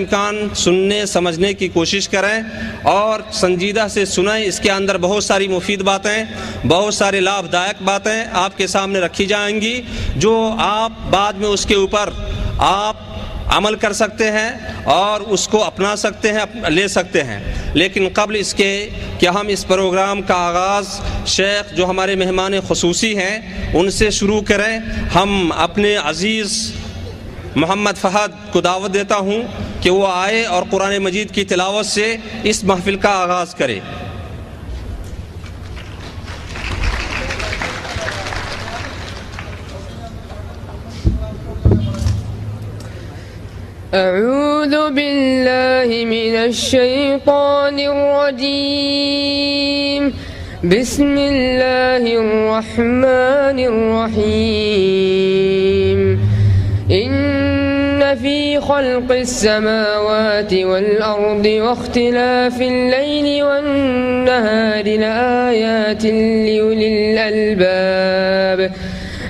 कान सुनने समझने की कोशिश करें और संजीदा से सुनें। इसके अंदर बहुत सारी मुफीद बातें, बहुत सारी लाभदायक बातें आपके सामने रखी जाएंगी जो आप बाद में उसके ऊपर आप अमल कर सकते हैं और उसको अपना सकते हैं, ले सकते हैं। लेकिन क़ब्ल इसके कि हम इस प्रोग्राम का आगाज़ शेख जो हमारे मेहमान ख़ुसूसी हैं उनसे शुरू करें, हम अपने अज़ीज़ मोहम्मद फ़हद को दावत देता हूँ कि वो आए और कुरान मजीद की तिलावत से इस महफिल का आगाज़ करे। अऊज़ु बिल्लाहि मिनश शैतानिर रजीम। बिस्मिल्लाहिर रहमानिर रहीम। इन्न फी खल्क़िस समावाति वल अर्दि वख्तिलाफिल लैलि वन नहारि लआयातिन लिउलिल अलबाब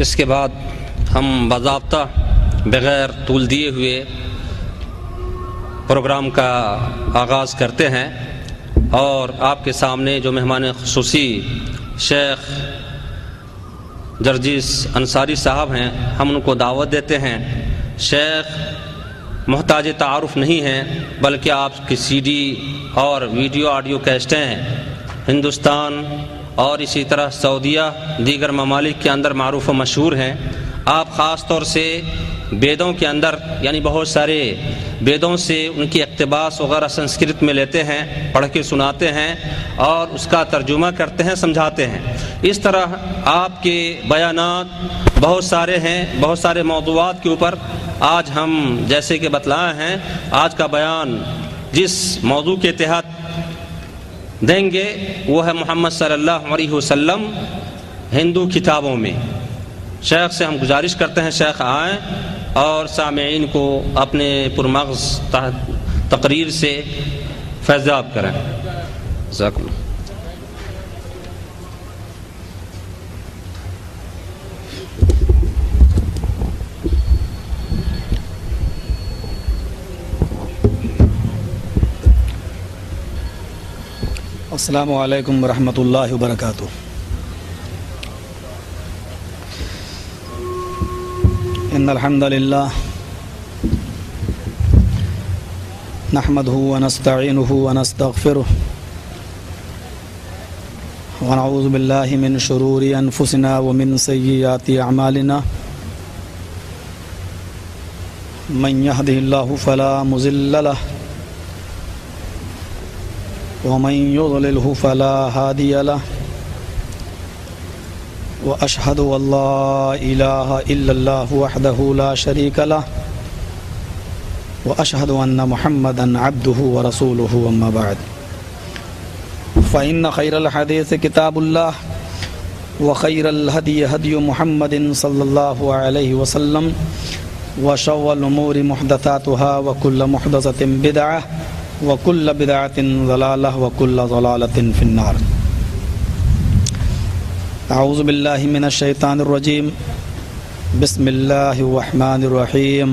इसके बाद हम बाज़ाब्ता बग़ैर तूल दिए हुए प्रोग्राम का आगाज़ करते हैं और आपके सामने जो मेहमान ख़ुसूसी शेख जर्जिस अंसारी साहब हैं हम उनको दावत देते हैं। शेख मोहताज तारुफ़ नहीं हैं बल्कि आपकी सीडी और वीडियो ऑडियो कैसेटें हिंदुस्तान और इसी तरह सऊदीया दीगर ममालिक के अंदर मारूफ़ व मशहूर हैं। आप ख़ास तौर से वेदों के अंदर यानी बहुत सारे वेदों से उनकी इक़्तिबास वगैरह संस्कृत में लेते हैं, पढ़ के सुनाते हैं और उसका तर्जुमा करते हैं, समझाते हैं। इस तरह आपके बयानात बहुत सारे हैं, बहुत सारे मौज़ूआत के ऊपर आज हम जैसे कि बतलाए हैं, आज का बयान जिस मौजू के तहत देंगे वो है मोहम्मद सल्लल्लाहु अलैहि वसल्लम हिंदू किताबों में। शेख से हम गुजारिश करते हैं शेख आएँ और सामीईन को अपने पुरमग़ज़ तकरीर से फैज़याब करें। जज़ाकल्लाह। अस्सलामु अलैकुम वरहमतुल्लाहि वबरकातुहू। इन्नल हम्दलिल्लाह नहमदुहु व नस्तईनुहु व नस्तगफिरुहु व नऊज़ु बिल्लाहि मिन शुरूरि अनफुसिना व मिन सय्यिआति अअमालिना। मन यहदिहिल्लाहु फला मुज़िल्ल लहु वमन युज़लिलहु फला हादिय लहु व अशहदु अल्ला इलाहा इल्लल्लाहु वहदहु ला शरीका लहु व अशहदु अन्ना मुहम्मदन अब्दुहु व रसूलुहु अम्मा बअद। फ़इन्न खैरल हदीस किताबुल्लाह व खैरल हदी हदी मुहम्मदिन सल्लल्लाहु अलैहि वसल्लम व शर्रिल उमूरि मुहदसातुहा व कुल्लु मुहदसतिन बिदअह व कुल्लु बिदअतिन ज़लालह व कुल्लु ज़लालतिन फिन्नार। अऊज़ु बिल्लाहि मिनश शैतानिर रजीम। बिस्मिल्लाहिर रहमानिर रहीम।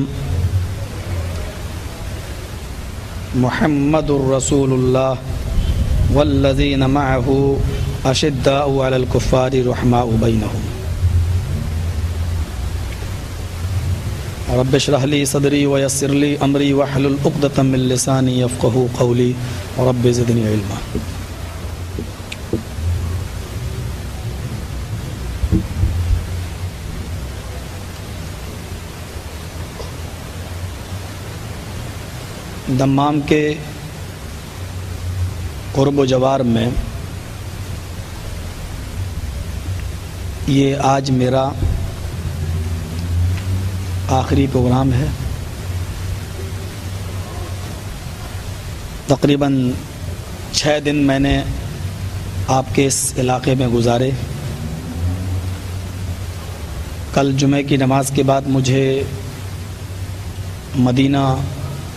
मुहम्मदुर रसूलुल्लाह वल्लज़ीना मअहु अशिद्दाउ अलल कुफ़्फ़ारि रुहमाउ बैनहुम। रब्बि इश्रह ली सदरी व यस्सिर ली अमरी वहलुल उक़दतम मिन लिसानी यफ़क़हू क़ौली रब्बि ज़िदनी इल्मा। दम्माम के क़ुर्ब जवार में ये आज मेरा आखिरी प्रोग्राम है। तकरीबन 6 दिन मैंने आपके इस इलाक़े में गुजारे। कल जुमे की नमाज के बाद मुझे मदीना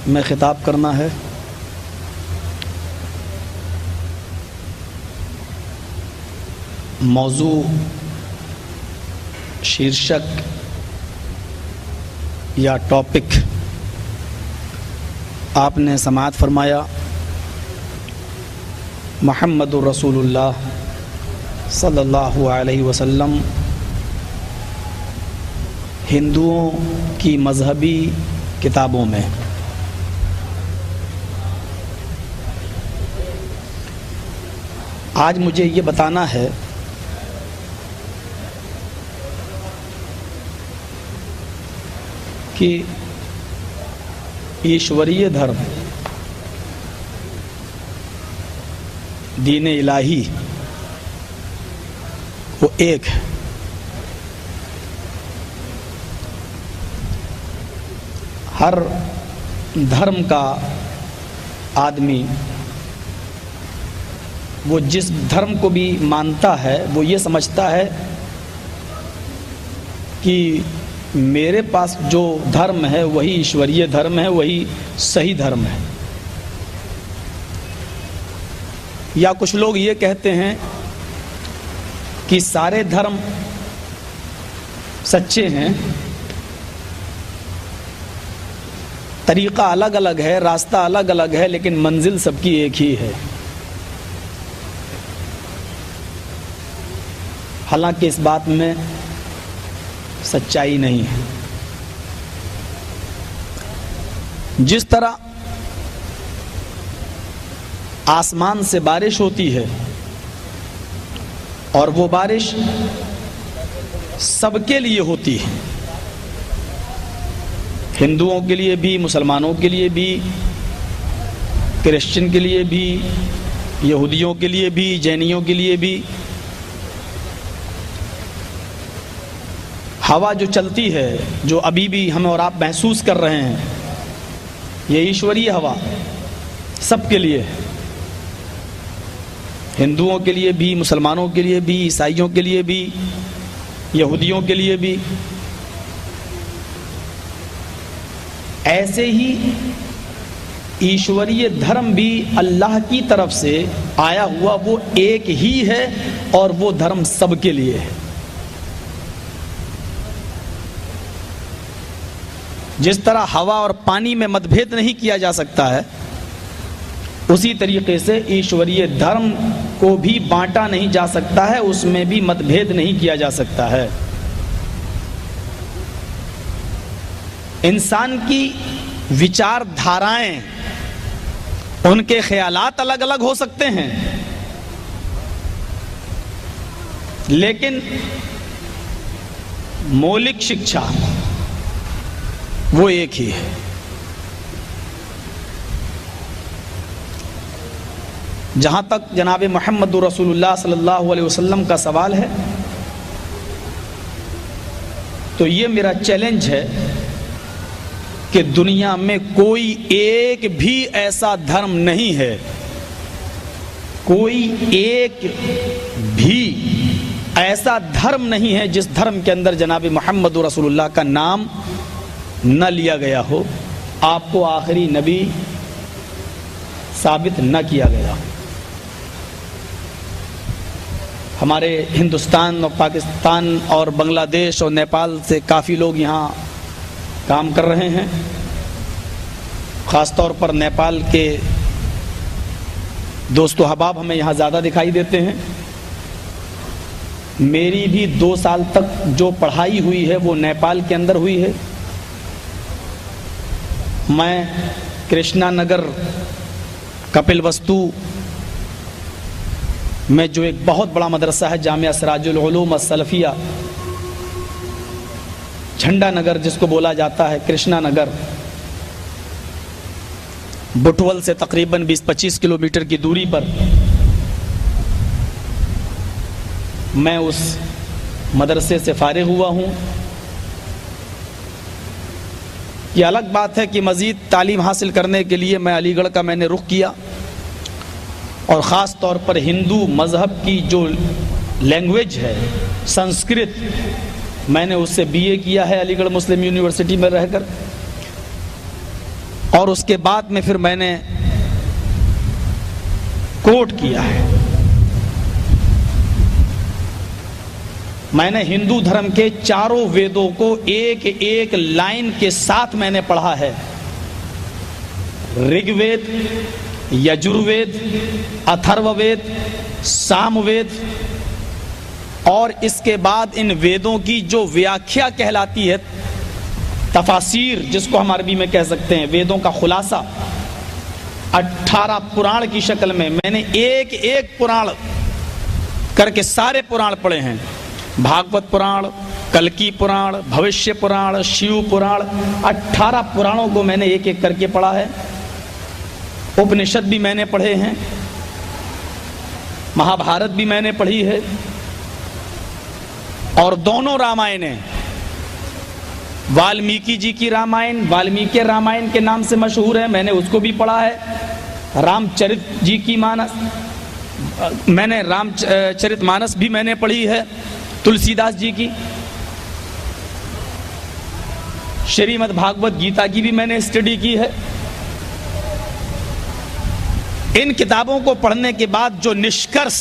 में ख़िताब करना है। मौजू शीर्षक या टॉपिक आपने समाअत फरमाया मुहम्मदुर रसूलुल्लाह सल्लल्लाहु अलैहि वसल्लम हिंदुओं की मज़हबी किताबों में। आज मुझे ये बताना है कि ईश्वरीय धर्म, दीन इलाही वो एक है। हर धर्म का आदमी वो जिस धर्म को भी मानता है वो ये समझता है कि मेरे पास जो धर्म है वही ईश्वरीय धर्म है, वही सही धर्म है। या कुछ लोग ये कहते हैं कि सारे धर्म सच्चे हैं, तरीक़ा अलग अलग है, रास्ता अलग अलग है, लेकिन मंजिल सबकी एक ही है। हालांकि इस बात में सच्चाई नहीं है। जिस तरह आसमान से बारिश होती है और वो बारिश सबके लिए होती है, हिंदुओं के लिए भी, मुसलमानों के लिए भी, क्रिश्चियन के लिए भी, यहूदियों के लिए भी, जैनियों के लिए भी। हवा जो चलती है, जो अभी भी हम और आप महसूस कर रहे हैं, ये ईश्वरीय हवा सबके लिए है। हिंदुओं के लिए भी, मुसलमानों के लिए भी, ईसाइयों के लिए भी, यहूदियों के लिए भी। ऐसे ही ईश्वरीय धर्म भी अल्लाह की तरफ से आया हुआ वो एक ही है और वो धर्म सबके लिए है। जिस तरह हवा और पानी में मतभेद नहीं किया जा सकता है, उसी तरीके से ईश्वरीय धर्म को भी बांटा नहीं जा सकता है, उसमें भी मतभेद नहीं किया जा सकता है। इंसान की विचारधाराएं, उनके ख्यालात अलग अलग हो सकते हैं, लेकिन मौलिक शिक्षा वो एक ही है। जहां तक जनाब मोहम्मद रसूलुल्लाह सल्लल्लाहु अलैहि वसल्लम का सवाल है, तो ये मेरा चैलेंज है कि दुनिया में कोई एक भी ऐसा धर्म नहीं है, कोई एक भी ऐसा धर्म नहीं है जिस धर्म के अंदर जनाब मोहम्मद रसूलुल्लाह का नाम न लिया गया हो, आपको आखिरी नबी साबित न किया गया। हमारे हिंदुस्तान और पाकिस्तान और बांग्लादेश और नेपाल से काफ़ी लोग यहाँ काम कर रहे हैं। ख़ास तौर पर नेपाल के दोस्तों अहबाब हमें यहाँ ज़्यादा दिखाई देते हैं। मेरी भी 2 साल तक जो पढ़ाई हुई है वो नेपाल के अंदर हुई है। मैं कृष्णा नगर कपिलवस्तु में जो एक बहुत बड़ा मदरसा है जामिया सिराजुल उलूम अस्सलफिया, झंडा नगर जिसको बोला जाता है, कृष्णा नगर, बुटवल से तकरीबन 20-25 किलोमीटर की दूरी पर, मैं उस मदरसे से फारिग हुआ हूँ। ये अलग बात है कि मज़ीद तालीम हासिल करने के लिए मैं अलीगढ़ का मैंने रुख किया और ख़ास तौर पर हिंदू मज़हब की जो लैंग्वेज है संस्कृत, मैंने उससे बीए किया है अलीगढ़ मुस्लिम यूनिवर्सिटी में रहकर, और उसके बाद में फिर मैंने कोर्ट किया है। मैंने हिंदू धर्म के चारों वेदों को एक एक लाइन के साथ मैंने पढ़ा है। ऋग्वेद, यजुर्वेद, अथर्ववेद, सामवेद, और इसके बाद इन वेदों की जो व्याख्या कहलाती है, तफासीर जिसको हम अरबी में कह सकते हैं, वेदों का खुलासा, 18 पुराण की शक्ल में मैंने एक एक पुराण करके सारे पुराण पढ़े हैं। भागवत पुराण, कल्की पुराण, भविष्य पुराण, शिव पुराण, 18 पुराणों को मैंने एक एक करके पढ़ा है। उपनिषद भी मैंने पढ़े हैं, महाभारत भी मैंने पढ़ी है, और दोनों रामायणें, वाल्मीकि जी की रामायण वाल्मीकि रामायण के नाम से मशहूर है, मैंने उसको भी पढ़ा है। रामचरित जी की मानस, मैंने रामचरित मानस भी मैंने पढ़ी है, तुलसीदास जी की। श्रीमद् भागवत गीता की भी मैंने स्टडी की है। इन किताबों को पढ़ने के बाद जो निष्कर्ष,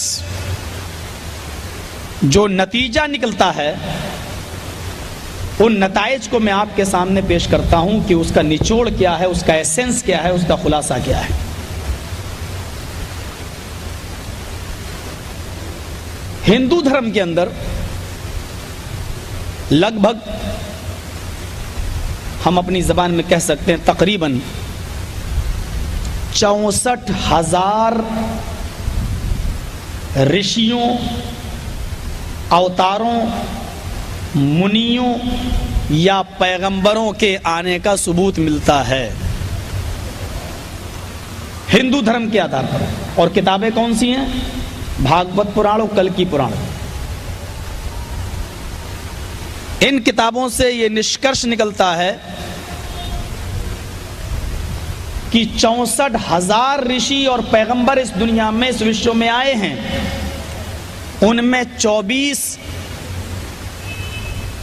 जो नतीजा निकलता है, उन नताइज को मैं आपके सामने पेश करता हूं कि उसका निचोड़ क्या है, उसका एसेंस क्या है, उसका खुलासा क्या है। हिंदू धर्म के अंदर लगभग हम अपनी ज़बान में कह सकते हैं तकरीबन 64,000 ऋषियों, अवतारों मुनियों या पैगंबरों के आने का सबूत मिलता है हिंदू धर्म के आधार पर। और किताबें कौन सी हैं? भागवत पुराण और कल्कि पुराण। इन किताबों से यह निष्कर्ष निकलता है कि 64,000 ऋषि और पैगंबर इस दुनिया में, इस विश्व में आए हैं। उनमें 24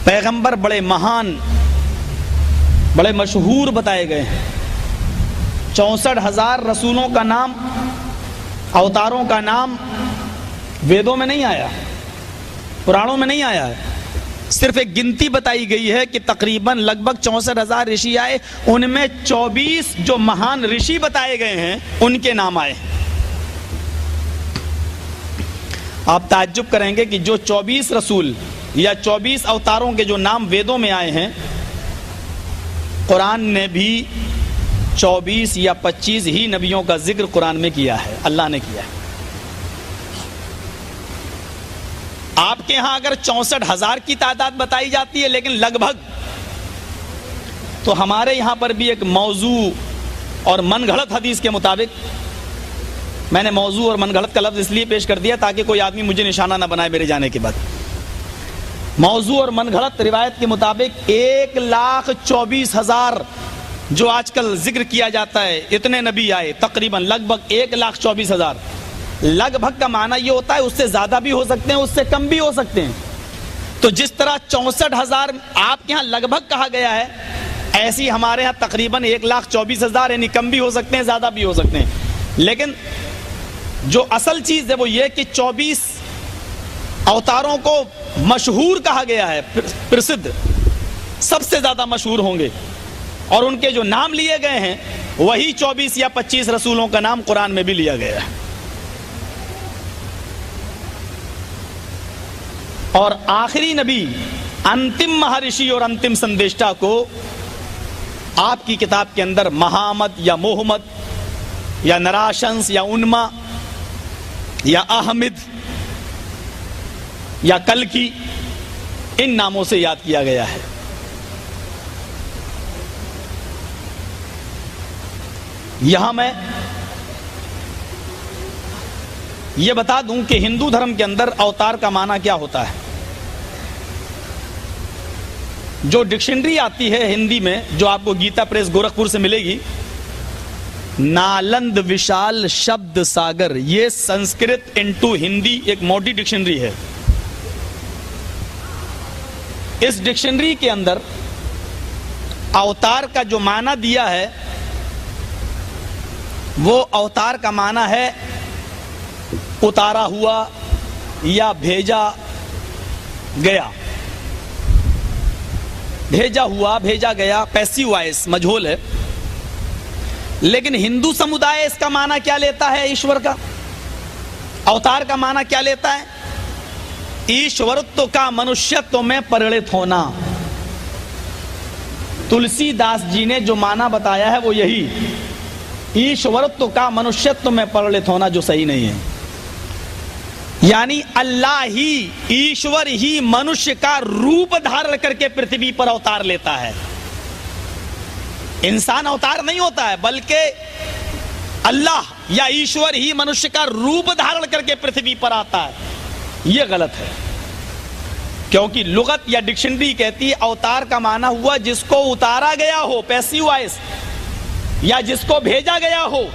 पैगंबर बड़े महान, बड़े मशहूर बताए गए हैं। 64,000 रसूलों का नाम, अवतारों का नाम वेदों में नहीं आया, पुराणों में नहीं आया है। सिर्फ एक गिनती बताई गई है कि तकरीबन लगभग 64,000 ऋषि आए, उनमें 24 जो महान ऋषि बताए गए हैं उनके नाम आए। आप ताज्जुब करेंगे कि जो 24 रसूल या 24 अवतारों के जो नाम वेदों में आए हैं, कुरान ने भी 24 या 25 ही नबियों का जिक्र कुरान में किया है, अल्लाह ने किया है। आपके यहां अगर 64,000 की तादाद बताई जाती है, लेकिन लगभग, तो हमारे यहां पर भी एक मौजू और मनगढ़ंत हदीस के मुताबिक, मैंने मौजू और मनगढ़ंत का लफ्ज इसलिए पेश कर दिया ताकि कोई आदमी मुझे निशाना ना बनाए मेरे जाने के बाद। मौजू और मनगढ़ंत रिवायत के मुताबिक 1,24,000 जो आजकल जिक्र किया जाता है, इतने नबी आए, तकरीबन लगभग 1,24,000। लगभग का माना यह होता है उससे ज्यादा भी हो सकते हैं, उससे कम भी हो सकते हैं। तो जिस तरह 64,000 आपके यहां लगभग कहा गया है, ऐसी हमारे यहां तकरीबन 1,24,000, यानी कम भी हो सकते हैं, ज्यादा भी हो सकते हैं। लेकिन जो असल चीज है वो ये कि 24 अवतारों को मशहूर कहा गया है, प्रसिद्ध, सबसे ज्यादा मशहूर होंगे, और उनके जो नाम लिए गए हैं वही 24 या 25 रसूलों का नाम कुरान में भी लिया गया है। और आखिरी नबी, अंतिम महर्षि और अंतिम संदेष्टा को आपकी किताब के अंदर महामद या मोहम्मद या नराशंस या उन्मा या अहमद या कल्कि, इन नामों से याद किया गया है। यहां मैं यह बता दूं कि हिंदू धर्म के अंदर अवतार का माना क्या होता है। जो डिक्शनरी आती है हिंदी में, जो आपको गीता प्रेस गोरखपुर से मिलेगी, नालंद विशाल शब्द सागर, ये संस्कृत इनटू हिंदी एक मोटी डिक्शनरी है। इस डिक्शनरी के अंदर अवतार का जो माना दिया है, वो अवतार का माना है उतारा हुआ या भेजा गया। भेजा हुआ, भेजा गया, पैसिव वॉइस, मजहूल है। लेकिन हिंदू समुदाय इसका माना क्या लेता है? ईश्वर का। अवतार का माना क्या लेता है? ईश्वरत्व का मनुष्यत्व में परिणित होना। तुलसीदास जी ने जो माना बताया है वो यही, ईश्वरत्व का मनुष्यत्व में परिणित होना, जो सही नहीं है। यानी अल्लाह ही, ईश्वर ही मनुष्य का रूप धारण करके पृथ्वी पर अवतार लेता है। इंसान अवतार नहीं होता है, बल्कि अल्लाह या ईश्वर ही मनुष्य का रूप धारण करके पृथ्वी पर आता है। यह गलत है, क्योंकि लुगत या डिक्शनरी कहती है अवतार का माना हुआ जिसको उतारा गया हो, पैसिव वॉइस, या जिसको भेजा गया हो।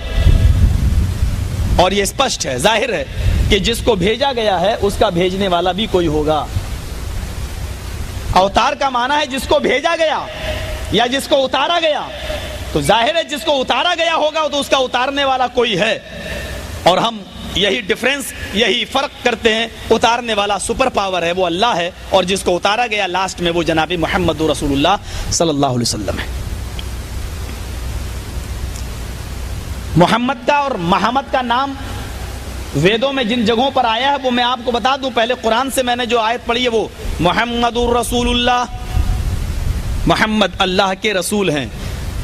और यह स्पष्ट है, जाहिर है कि जिसको भेजा गया है उसका भेजने वाला भी कोई होगा। अवतार का माना है जिसको भेजा गया या जिसको उतारा गया, तो जाहिर है जिसको उतारा गया होगा तो उसका उतारने वाला कोई है। और हम यही डिफरेंस, यही फर्क करते हैं। उतारने वाला सुपर पावर है, वो अल्लाह है, और जिसको उतारा गया लास्ट में वो जनाबी मोहम्मद रसूलुल्लाह सल्लल्लाहु अलैहि वसल्लम है। मोहम्मद का और महमद का नाम वेदों में जिन जगहों पर आया है वो मैं आपको बता दूं। पहले कुरान से मैंने जो आयत पढ़ी है वो मोहम्मदुर रसूलुल्लाह, मोहम्मद अल्लाह के रसूल हैं।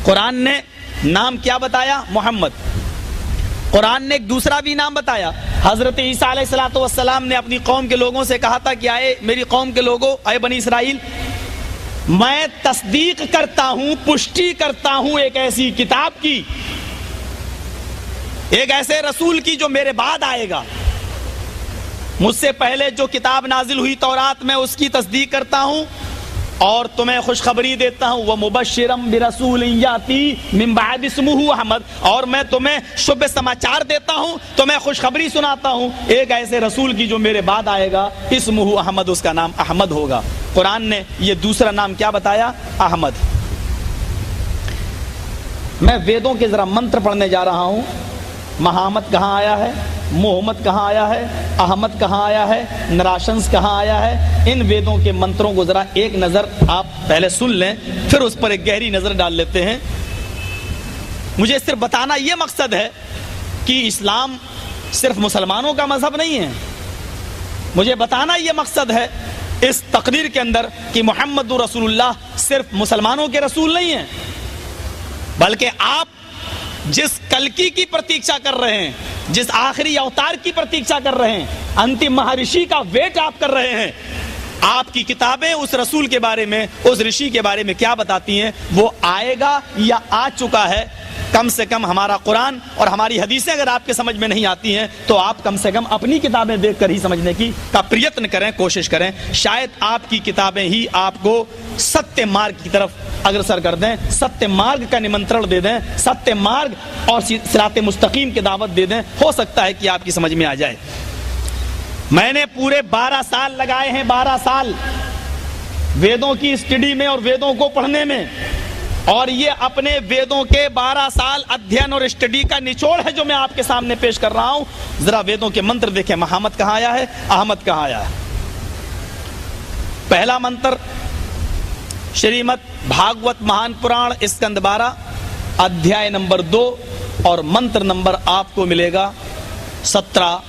कुरान ने नाम क्या बताया? मोहम्मद। कुरान ने एक दूसरा भी नाम बताया। हजरत ईसा अलैहिस्सलाम ने अपनी कौम के लोगों से कहा था कि आए मेरी कौम के लोगों, आए बनी इसराइल, मैं तस्दीक करता हूं, पुष्टि करता हूं एक ऐसी किताब की, एक ऐसे रसूल की जो मेरे बाद आएगा। मुझसे पहले जो किताब नाजिल हुई तौरात, मैं उसकी तस्दीक करता हूं और तुम्हें खुशखबरी देता हूं, वह मुबश्शिरम बिरसूल याती मिन बाद इस्मुहु अहमद, और मैं तुम्हें शुभ समाचार देता हूं, तुम्हें खुशखबरी सुनाता हूं एक ऐसे रसूल की जो मेरे बाद आएगा, इस्मुहु अहमद, उसका नाम अहमद होगा। कुरान ने यह दूसरा नाम क्या बताया? अहमद। मैं वेदों के जरा मंत्र पढ़ने जा रहा हूं। महामद कहां आया है, मोहम्मद कहां आया है, अहमद कहां आया है, नराशंस कहां आया है, इन वेदों के मंत्रों को जरा एक नजर आप पहले सुन लें, फिर उस पर एक गहरी नजर डाल लेते हैं। मुझे सिर्फ बताना यह मकसद है कि इस्लाम सिर्फ मुसलमानों का मजहब नहीं है। मुझे बताना यह मकसद है इस तकरीर के अंदर कि मोहम्मद रसूलुल्लाह सिर्फ मुसलमानों के रसूल नहीं है, बल्कि आप जिस कल्कि की प्रतीक्षा कर रहे हैं, जिस आखिरी अवतार की प्रतीक्षा कर रहे हैं, अंतिम महर्षि का वेट आप कर रहे हैं, आपकी किताबें उस रसूल के बारे में, उस ऋषि के बारे में क्या बताती हैं? वो आएगा या आ चुका है। कम से कम हमारा कुरान और हमारी हदीसें अगर आपके समझ में नहीं आती हैं तो आप कम से कम अपनी किताबें देखकर ही समझने की का प्रयत्न करें, कोशिश करें। शायद आपकी किताबें ही आपको सत्य मार्ग की तरफ अग्रसर कर दें, सत्य मार्ग का निमंत्रण दे दें, सत्य मार्ग और सिराते मुस्तकीम की दावत दे दें। हो सकता है कि आपकी समझ में आ जाए। मैंने पूरे 12 साल लगाए हैं, 12 साल वेदों की स्टडी में और वेदों को पढ़ने में, और ये अपने वेदों के 12 साल अध्ययन और स्टडी का निचोड़ है जो मैं आपके सामने पेश कर रहा हूं। जरा वेदों के मंत्र देखें, मोहम्मद कहां आया है, अहमद कहां आया है। पहला मंत्र श्रीमद् भागवत महान पुराण स्कंद 12 अध्याय नंबर 2 और मंत्र नंबर आपको मिलेगा 17।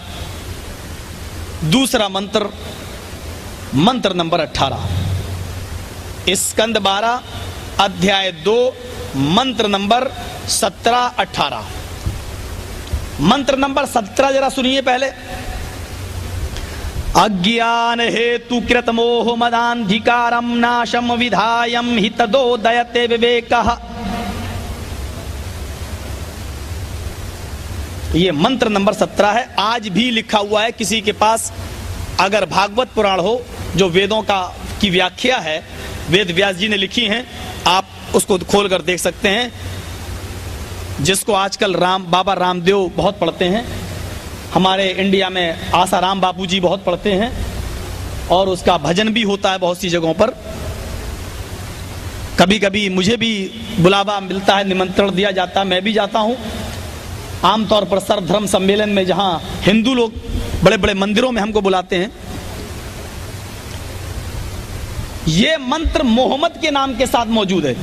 दूसरा मंत्र मंत्र नंबर 18, स्कंद 12 अध्याय 2 मंत्र नंबर 17-18। मंत्र नंबर 17 जरा सुनिए पहले। अज्ञान हेतु कृत मोह मदांधिकारम नाशम विधायम हि तदोदयते विवेकः। ये मंत्र नंबर 17 है। आज भी लिखा हुआ है, किसी के पास अगर भागवत पुराण हो जो वेदों की व्याख्या है, वेद व्यास जी ने लिखी हैं, आप उसको खोल कर देख सकते हैं, जिसको आजकल बाबा रामदेव बहुत पढ़ते हैं, हमारे इंडिया में आसाराम बापू जी बहुत पढ़ते हैं, और उसका भजन भी होता है बहुत सी जगहों पर। कभी कभी मुझे भी बुलावा मिलता है, निमंत्रण दिया जाता है, मैं भी जाता हूं। आमतौर पर सर्वधर्म सम्मेलन में, जहां हिंदू लोग बड़े बड़े मंदिरों में हमको बुलाते हैं। ये मंत्र मोहम्मद के नाम के साथ मौजूद है।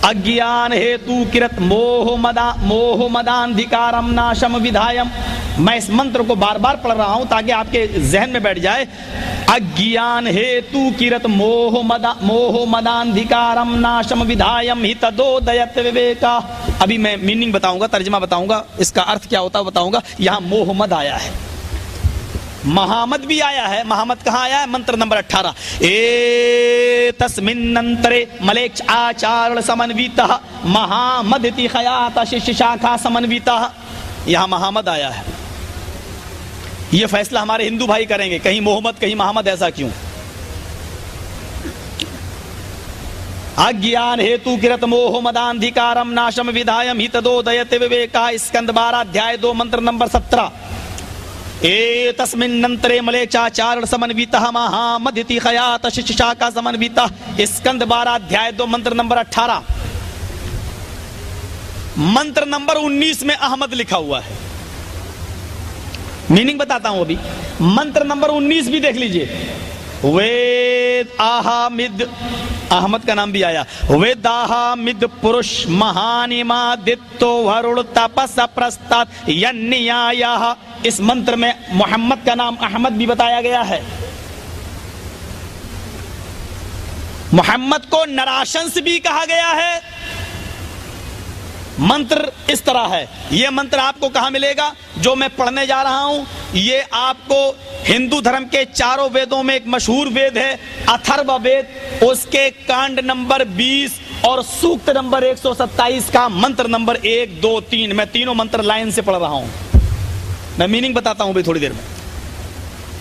अज्ञान हेतु किरत मोह मदांधिकारम नाशम विधायम। मैं इस मंत्र को बार बार पढ़ रहा हूं ताकि आपके जहन में बैठ जाए। अज्ञान हेतु किरत मोह मदांधिकारम नाशम विधायम हि तदोदयत विवेका। अभी मैं मीनिंग बताऊंगा, तर्जमा बताऊंगा, इसका अर्थ क्या होता है बताऊंगा। यहां मोहम्मद आया है, महामद भी आया है। महामद कहां आया है? मंत्र नंबर 18। ए तस्मिन्नंतरे मलेक्ष आचारण समन्वितः महामदिति खयात शिष्य शाखा समन्वितः। यहां महामद आया है। यह फैसला हमारे हिंदू भाई करेंगे, कहीं मोहम्मद कहीं महामद, ऐसा क्यों? अज्ञान हेतु किरत मोह मदांधिकारम नाशम विधायम हि तदोदयते विवेका। स्कंद 12 अध्याय 2 मंत्र नंबर 17। ए तस्मिन्नंतरे मलेचाचारण समन्वितः महामदिति खयात शिष्य शाखा समन्वितः। स्कंद 12 अध्याय 2 मंत्र नंबर 18। मंत्र नंबर 19 में अहमद लिखा हुआ है। मीनिंग बताता हूं अभी। मंत्र नंबर 19 भी देख लीजिए। वेद आहामिद, अहमद का नाम भी आया। वेदाहामिद पुरुष महानिमादित्यो वरुण तपस प्रस्तात् यन्नियायः। इस मंत्र में मोहम्मद का नाम अहमद भी बताया गया है। मोहम्मद को नराशंस भी कहा गया है, मंत्र इस तरह है। यह मंत्र आपको कहां मिलेगा? जो मैं पढ़ने जा रहा हूं ये आपको हिंदू धर्म के चारों वेदों में एक मशहूर वेद है अथर्व वेद, उसके कांड नंबर 20 और सूक्त नंबर 127 का मंत्र नंबर 1, 2, 3। मैं तीनों मंत्र लाइन से पढ़ रहा हूं, मैं मीनिंग बताता हूं भाई थोड़ी देर में।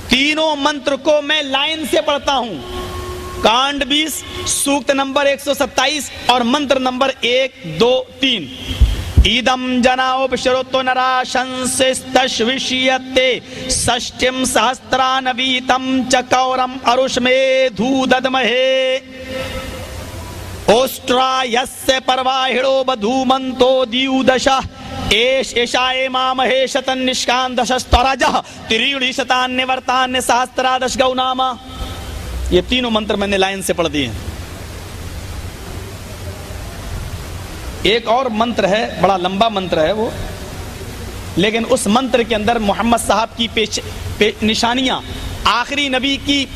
तीनों मंत्र को मैं लाइन से पढ़ता हूं, कांड 20, सूक्त नंबर 127 और मंत्र नंबर 1, 2, 3। इदम जनाओपशरोतो नरा शंसिस्तश्विष्यते षष्ठ्यं सहस्त्रानवीतं च कौरम अरुष्मेधु दद्महे ओष्ट्रायस्य पर्वाहिणो बधूमन्तो द्युदशः एष एषाये मामहे शतं निष्कान्दशस्तरजः त्रीणि शतान्यवर्तान्य सहस्रादश गौनामा। ये तीनों मंत्र मैंने लाइन से पढ़ दिए। एक और मंत्र है, बड़ा लंबा मंत्र है वो, लेकिन उस मंत्र के अंदर मोहम्मद साहब की निशानियां, आखिरी नबी की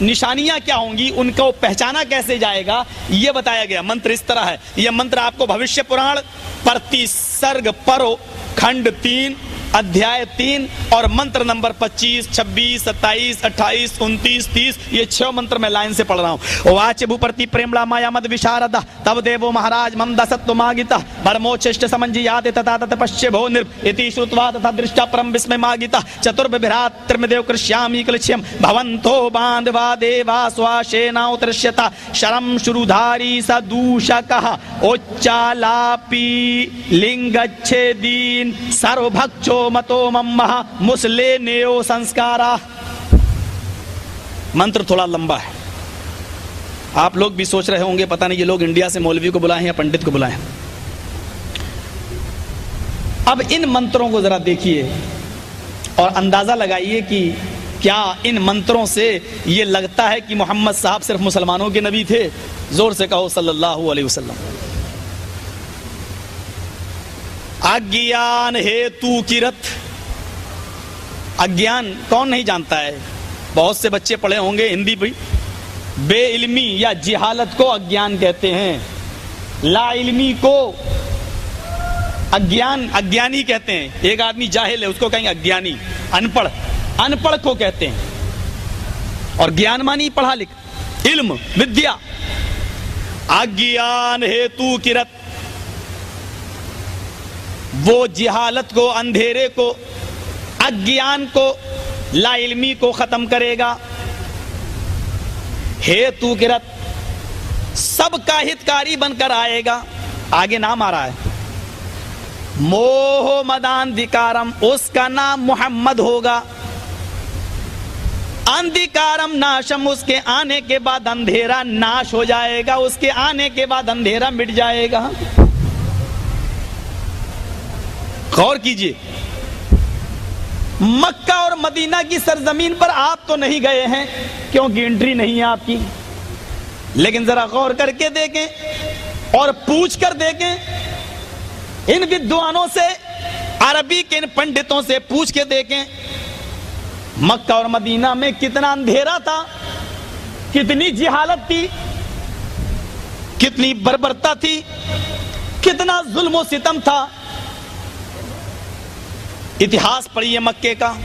निशानियां क्या होंगी, उनको पहचाना कैसे जाएगा, यह बताया गया। मंत्र इस तरह है। यह मंत्र आपको भविष्य पुराण प्रति सर्ग परो खंड 3 अध्याय 3 और मंत्र नंबर 25, 26, 27, 28, 29, 30 ये 6 मंत्र मैं लाइन से पढ़ रहा हूं। वाच्य भूप्रति प्रेमला माया मद विशारद तब देवो महाराज मम दसत्व मागिता परमोच्छिष्ट समंजी याद तथा तत पश्य भो निर्भ इति श्रुत्वा तथा दृष्टा परम विस्मय मागिता चतुर्विभ्रात त्रिमदेव कृष्यामि क्लिश्यम भवन्तो बांधवा देवा स्वाशेनाउतृष्यता शरम शुरुधारी सदूषकः उच्चालापी लिंगच्छेदीन सर्वभक्षो मतो मम्मः मुसले नेयो संस्कारा। मंत्र थोड़ा लंबा है, आप लोग भी सोच रहे होंगे पता नहीं ये लोग इंडिया से मौलवी को बुलाए हैं या पंडित को बुलाए हैं। अब इन मंत्रों को जरा देखिए और अंदाजा लगाइए कि क्या इन मंत्रों से ये लगता है कि मोहम्मद साहब सिर्फ मुसलमानों के नबी थे? जोर से कहो सल्लल्लाहु अलैहि वसल्लम। अज्ञान हेतु किरत, अज्ञान कौन नहीं जानता है? बहुत से बच्चे पढ़े होंगे हिंदी भी। बेइल्मी या जिहालत को अज्ञान कहते हैं, लाइल्मी को अज्ञानी कहते हैं। एक आदमी जाहिल है उसको कहेंगे अज्ञानी, अनपढ़ को कहते हैं। और ज्ञान मानी पढ़ा लिख, इल्म, विद्या। अज्ञान हेतु किरत, वो जिहालत को, अंधेरे को, अज्ञान को, लाइल्मी को खत्म करेगा। हेतु किरत, सबका हितकारी बनकर आएगा। आगे नाम आ रहा है, मोह मदांधिकारम, उसका नाम मोहम्मद होगा। अंधिकारम नाशम, उसके आने के बाद अंधेरा नाश हो जाएगा, उसके आने के बाद अंधेरा मिट जाएगा। गौर कीजिए, मक्का और मदीना की सरजमीन पर आप तो नहीं गए हैं क्योंकि एंट्री नहीं है आपकी, लेकिन जरा गौर करके देखें और पूछ कर देखें इन विद्वानों से, अरबी के इन पंडितों से पूछ के देखें मक्का और मदीना में कितना अंधेरा था, कितनी जिहालत थी, कितनी बर्बरता थी, कितना जुल्म और सितम था। इतिहास पढ़िए मक्के का,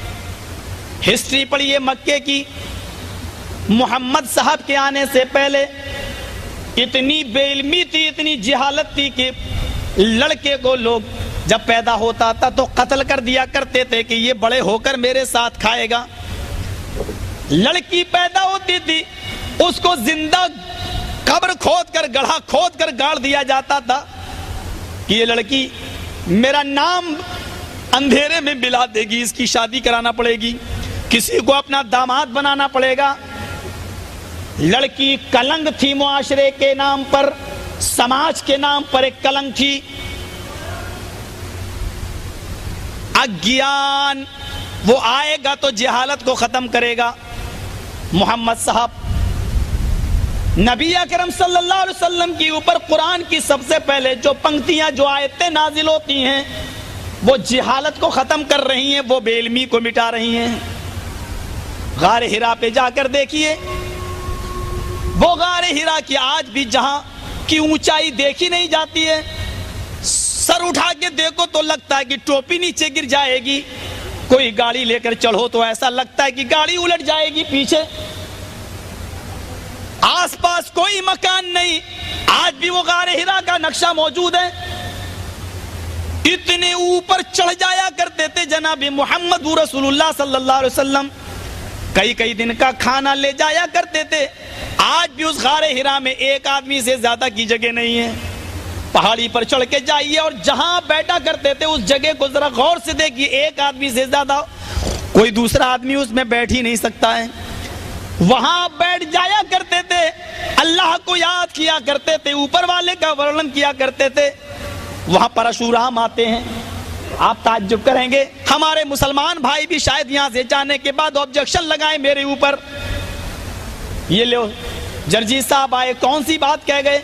हिस्ट्री पढ़िए मक्के की। मोहम्मद साहब के आने से पहले इतनी बेइल्मी थी, इतनी जिहालत थी कि लड़के को लोग जब पैदा होता था तो कत्ल कर दिया करते थे कि ये बड़े होकर मेरे साथ खाएगा। लड़की पैदा होती थी उसको जिंदा कब्र खोद कर, गड्ढा खोद कर गाड़ दिया जाता था कि ये लड़की मेरा नाम अंधेरे में मिला देगी, इसकी शादी कराना पड़ेगी, किसी को अपना दामाद बनाना पड़ेगा। लड़की कलंक थी, मुआशरे के नाम पर, समाज के नाम पर एक कलंक थी। अज्ञान वो आएगा तो जहालत को खत्म करेगा। मोहम्मद साहब नबी अकरम सल्लल्लाहु अलैहि वसल्लम के ऊपर कुरान की सबसे पहले जो पंक्तियां, जो आयतें नाजिल होती हैं वो जिहालत को खत्म कर रही हैं, वो बेइल्मी को मिटा रही हैं। गारे हिरा पे जाकर देखिए, वो गारे हिरा की आज भी जहां की ऊंचाई देखी नहीं जाती है, सर उठा के देखो तो लगता है कि टोपी नीचे गिर जाएगी, कोई गाड़ी लेकर चढ़ो तो ऐसा लगता है कि गाड़ी उलट जाएगी पीछे। आसपास कोई मकान नहीं, आज भी वो गारे हिरा का नक्शा मौजूद है। इतने ऊपर चढ़ जाया करते थे जनाब मोहम्मद रसूलुल्लाह सल्लल्लाहु अलैहि वसल्लम, कई कई दिन का खाना ले जाया करते थे। आज भी उस गारे हिरा में एक आदमी से ज्यादा की जगह नहीं है। पहाड़ी पर चढ़ के जाइए और जहां बैठा करते थे उस जगह को जरा गौर से देखिए, एक आदमी से ज्यादा कोई दूसरा आदमी उसमें बैठ ही नहीं सकता है। वहां बैठ जाया करते थे, अल्लाह को याद किया करते थे, ऊपर वाले का वर्णन किया करते थे। वहां परशुराम आते हैं, आप ताज्जुब करेंगे, हमारे मुसलमान भाई भी शायद यहां से जाने के बाद ऑब्जेक्शन लगाए मेरे ऊपर। ये लो जर्जी साहब आए, कौन सी बात कह गए?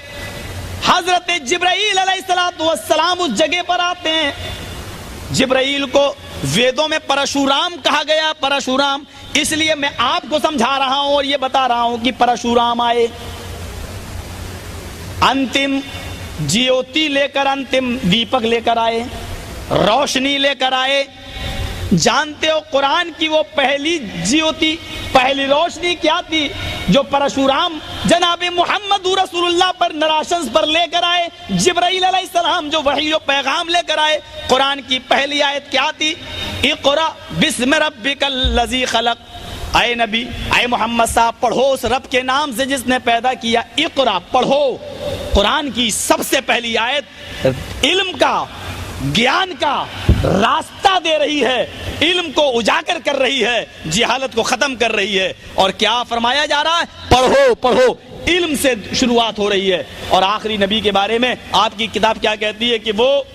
हजरत जिब्राइल अलैहिस्सलातु वस्सलाम उस जगह पर आते हैं। जिब्राइल को वेदों में परशुराम कहा गया, परशुराम, इसलिए मैं आपको समझा रहा हूं और ये बता रहा हूं कि परशुराम आए, अंतिम ज्योति लेकर, अंतिम दीपक लेकर आए, रोशनी लेकर आए। जानते हो कुरान की वो पहली ज्योति, पहली रोशनी क्या थी जो परशुराम जनाब मोहम्मद रसूलुल्लाह पर नराशंस पर लेकर आए? जिब्राइल अलैहिस्सलाम जो वही पैगाम लेकर आए। कुरान की पहली आयत क्या थी? इक़रा बिस्मि रब्बिकल लज़ी खलक़। आए नबी, आए मोहम्मद साहब, पढ़ो उस रब के नाम से जिसने पैदा किया। इक़रा, पढ़ो। कुरान की सबसे पहली आयत इल्म का, ज्ञान का रास्ता दे रही है, इल्म को उजागर कर रही है, जिहालत को खत्म कर रही है। और क्या फरमाया जा रहा है? पढ़ो पढ़ो, इल्म से शुरुआत हो रही है। और आखिरी नबी के बारे में आपकी किताब क्या कहती है कि वो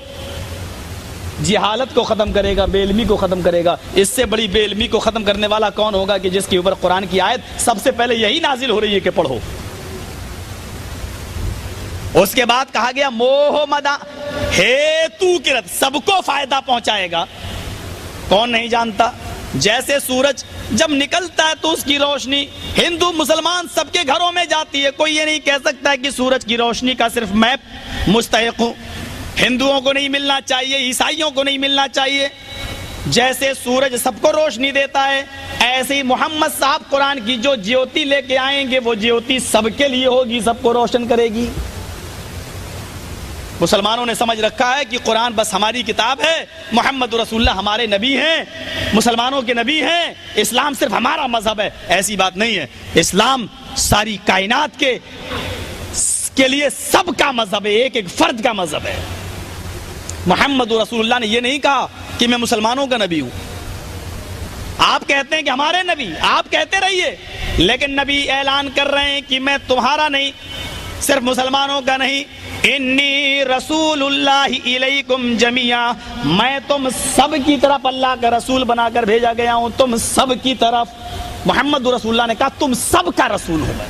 जिहालत को खत्म करेगा, बेइल्मी को खत्म करेगा। इससे बड़ी बेइल्मी को खत्म करने वाला कौन होगा कि जिसके ऊपर कुरान की आयत सबसे पहले यही नाजिल हो रही है कि पढ़ो। उसके बाद कहा गया मोह मदा हेतु किरत, सबको फायदा पहुंचाएगा। कौन नहीं जानता? जैसे सूरज जब निकलता है तो उसकी रोशनी हिंदू मुसलमान सबके घरों में जाती है। कोई ये नहीं कह सकता है कि सूरज की रोशनी का सिर्फ मैं मुस्तहिक हूं, हिंदुओं को नहीं मिलना चाहिए, ईसाइयों को नहीं मिलना चाहिए। जैसे सूरज सबको रोशनी देता है, ऐसे ही मोहम्मद साहब कुरान की जो ज्योति लेके आएंगे वो ज्योति सबके लिए होगी, सबको रोशन करेगी। मुसलमानों ने समझ रखा है कि कुरान बस हमारी किताब है, मोहम्मद रसूलुल्लाह हमारे नबी हैं, मुसलमानों के नबी हैं, इस्लाम सिर्फ हमारा मजहब है। ऐसी बात नहीं है। इस्लाम सारी कायनात के लिए सबका मजहब है, एक एक फर्द का मजहब है। मोहम्मद रसूलुल्लाह ने यह नहीं कहा कि मैं मुसलमानों का नबी हूं। आप कहते हैं कि हमारे नबी, आप कहते रहिए, लेकिन नबी ऐलान कर रहे हैं कि मैं तुम्हारा नहीं, सिर्फ मुसलमानों का नहीं, इन्नी रसूलुल्लाहि इलैकुम जमिया, मैं तुम सब की तरफ अल्लाह का रसूल बनाकर भेजा गया हूं, तुम सब की तरफ। मोहम्मद रसूलुल्लाह ने कहा तुम सब का रसूल हो मैं,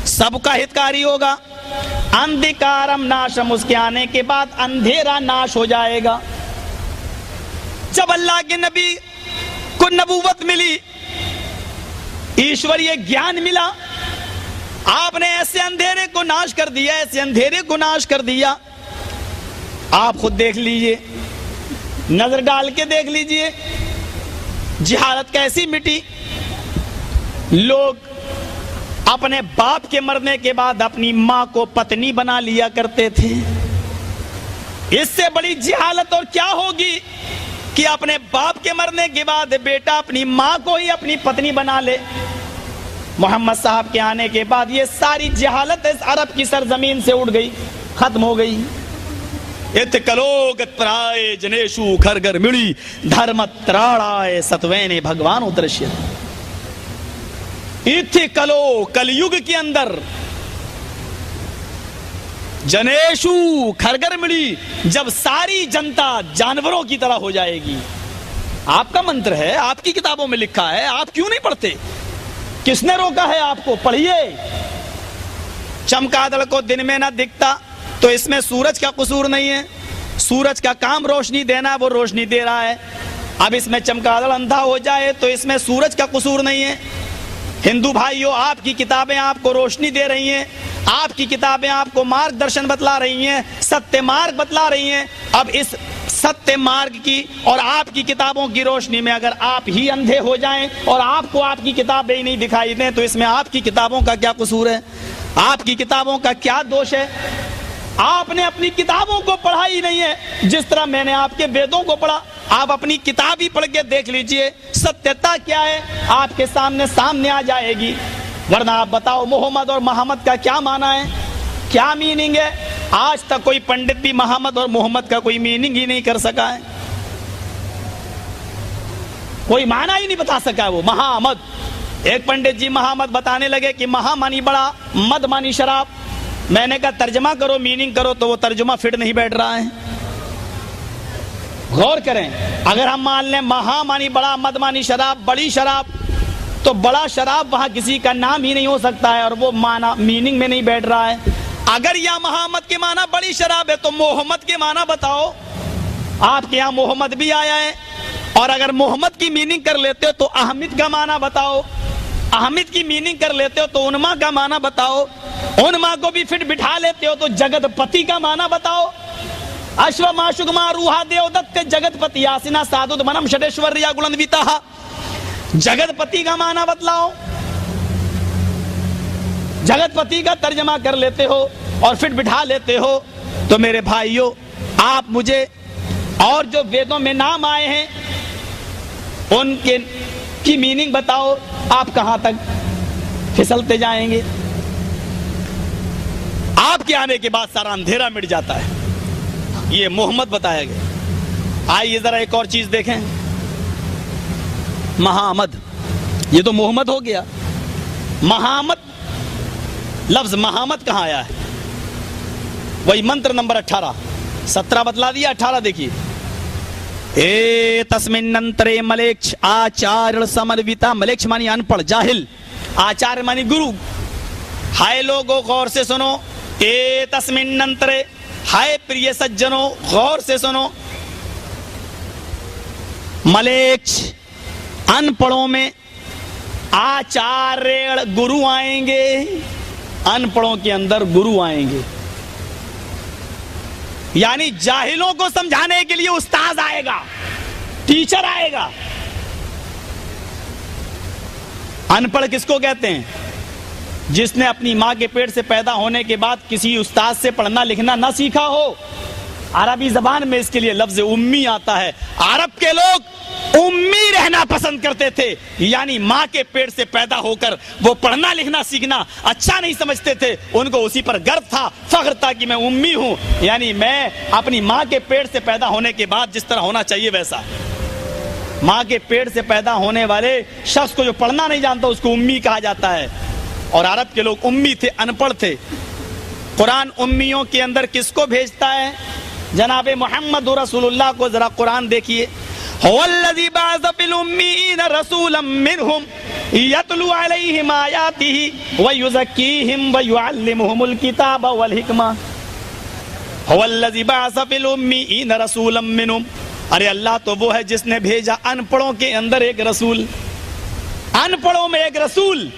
सबका हितकारी होगा। अंधकारम नाशम, उसके आने के बाद अंधेरा नाश हो जाएगा। जब अल्लाह के नबी को नबूवत मिली, ईश्वरीय ज्ञान मिला, आपने ऐसे अंधेरे को नाश कर दिया, ऐसे अंधेरे को नाश कर दिया। आप खुद देख लीजिए, नजर डाल के देख लीजिए, जिहालत कैसी मिटी। लोग अपने बाप के मरने के बाद अपनी मां को पत्नी बना लिया करते थे। इससे बड़ी जिहालत और क्या होगी कि अपने बाप के मरने के बाद बेटा अपनी मां को ही अपनी पत्नी बना ले। मोहम्मद साहब के आने के बाद ये सारी जिहालत इस अरब की सरजमीन से उड़ गई, खत्म हो गई। इतकलोगत्राए जनेशु खरगर मिली धर्म त्राणाए सतवैने भगवान उदृश्य। इतकलो कलयुग के अंदर जनेशु खरगर मिली, जब सारी जनता जानवरों की तरह हो जाएगी। आपका मंत्र है, आपकी किताबों में लिखा है, आप क्यों नहीं पढ़ते? किसने रोका है आपको? पढ़िए। चमगादड़ को दिन में ना दिखता तो इसमें सूरज का कसूर नहीं है, सूरज का काम रोशनी देना, वो रोशनी दे रहा है। अब इसमें चमगादड़ अंधा हो जाए तो इसमें सूरज का कसूर नहीं है। हिंदू भाइयों, आपकी किताबें आपको रोशनी दे रही हैं, आपकी किताबें आपको मार्गदर्शन बतला रही हैं, सत्य मार्ग बतला रही हैं। अब इस सत्य मार्ग की और आपकी किताबों की रोशनी में अगर आप ही अंधे हो जाएं और आपको आपकी किताबें ही नहीं दिखाई दें, तो इसमें आपकी किताबों का क्या कसूर है? आपकी किताबों का क्या दोष है? आपने अपनी किताबों को पढ़ा ही नहीं है, जिस तरह मैंने आपके वेदों को पढ़ा। आप अपनी किताब ही पढ़ के देख लीजिए, सत्यता क्या है आपके सामने आ जाएगी। वरना आप बताओ मोहम्मद और मोहम्मद का क्या माना है, क्या मीनिंग है? आज तक कोई पंडित भी मोहम्मद और मोहम्मद का कोई मीनिंग ही नहीं कर सका है, कोई माना ही नहीं बता सका है वो मोहम्मद। एक पंडित जी मोहम्मद बताने लगे कि महा मानी बड़ा, मद मानी शराब। मैंने कहा तर्जमा करो, मीनिंग करो, तो वो तर्जुमा फिट नहीं बैठ रहा है। गौर करें, अगर हम मान लें महा मानी बड़ा, मद मानी शराब, बड़ी शराब, तो बड़ा शराब वहां किसी का नाम ही नहीं हो सकता है और वो माना मीनिंग में नहीं बैठ रहा है। अगर यह मोहम्मद के माना बड़ी शराब है तो मोहम्मद के माना बताओ। आपके यहां मोहम्मद भी आया है, और अगर मोहम्मद की मीनिंग कर लेते हो तो अहमद का माना बताओ, अहमद की मीनिंग कर लेते हो तो उन्मा का माना बताओ, उन्मा को भी फिट बिठा लेते हो तो जगतपति का माना बताओ। अश्व माशुगमा रूहा देवदत्त जगतपति आसिना साधुद मनम षडेश्वर्या गुणन्विता, जगतपति का माना बतलाओ। जगतपति का तर्जमा कर लेते हो और फिर बिठा लेते हो। तो मेरे भाइयों, आप मुझे और जो वेदों में नाम आए हैं उनके की मीनिंग बताओ। आप कहां तक फिसलते जाएंगे? आपके आने के बाद सारा अंधेरा मिट जाता है। ये मोहम्मद बताया गया। आइए जरा एक और चीज देखें। मोहम्मद, ये तो मोहम्मद हो गया। मोहम्मद, लफ्ज मोहम्मद कहां आया है? वही मंत्र नंबर 18, 17 बतला दिया, 18 देखिए। ए तस्मिन्नंतरे मलेक्ष आचार्य समन्विता। मलेक्ष मानी अनपढ़, जाहिल, आचार्य मानी गुरु। हाय लोगों गौर से सुनो, ए तस्मिन्नंतरे, हाय प्रिय सज्जनों गौर से सुनो। मलेक्ष अनपढ़ों में आचार्य गुरु आएंगे, अनपढ़ों के अंदर गुरु आएंगे। यानी जाहिलों को समझाने के लिए उस्ताद आएगा, टीचर आएगा। अनपढ़ किसको कहते हैं? जिसने अपनी मां के पेट से पैदा होने के बाद किसी उस्ताद से पढ़ना लिखना ना सीखा हो। अरबी जबान में इसके लिए लफ्ज उम्मी आता है। अरब के लोग उम्मी रहना पसंद करते थे, यानी मां के पेट से पैदा होकर वो पढ़ना लिखना सीखना अच्छा नहीं समझते थे। उनको उसी पर गर्व था, फख्र था कि मैं उम्मी हूं, यानी मैं अपनी मां के पेट से पैदा होने के बाद जिस तरह होना चाहिए वैसा। मां के पेट से पैदा होने वाले शख्स को जो पढ़ना नहीं जानता उसको उम्मी कहा जाता है। और अरब के लोग उम्मी थे, अनपढ़ थे। कुरान उम्मियों के अंदर किसको भेजता है? जनाबे मोहम्मद रसूलुल्लाह को। जरा कुरान देखिए। हुवल्लज़ी बअसा फिल उम्मीयीना रसूलन मिनहुम यतलू अलैहिम आयातिही व युज़क्कीहिम व युअल्लिमुहुमुल किताबा वल हिकमा। हुवल्लज़ी बअसा फिल उम्मीयीना रसूलन मिनहुम। अरे अल्लाह तो वो है जिसने भेजा अनपढ़ों के अंदर एक रसूल, अनपढ़ों में एक रसूल।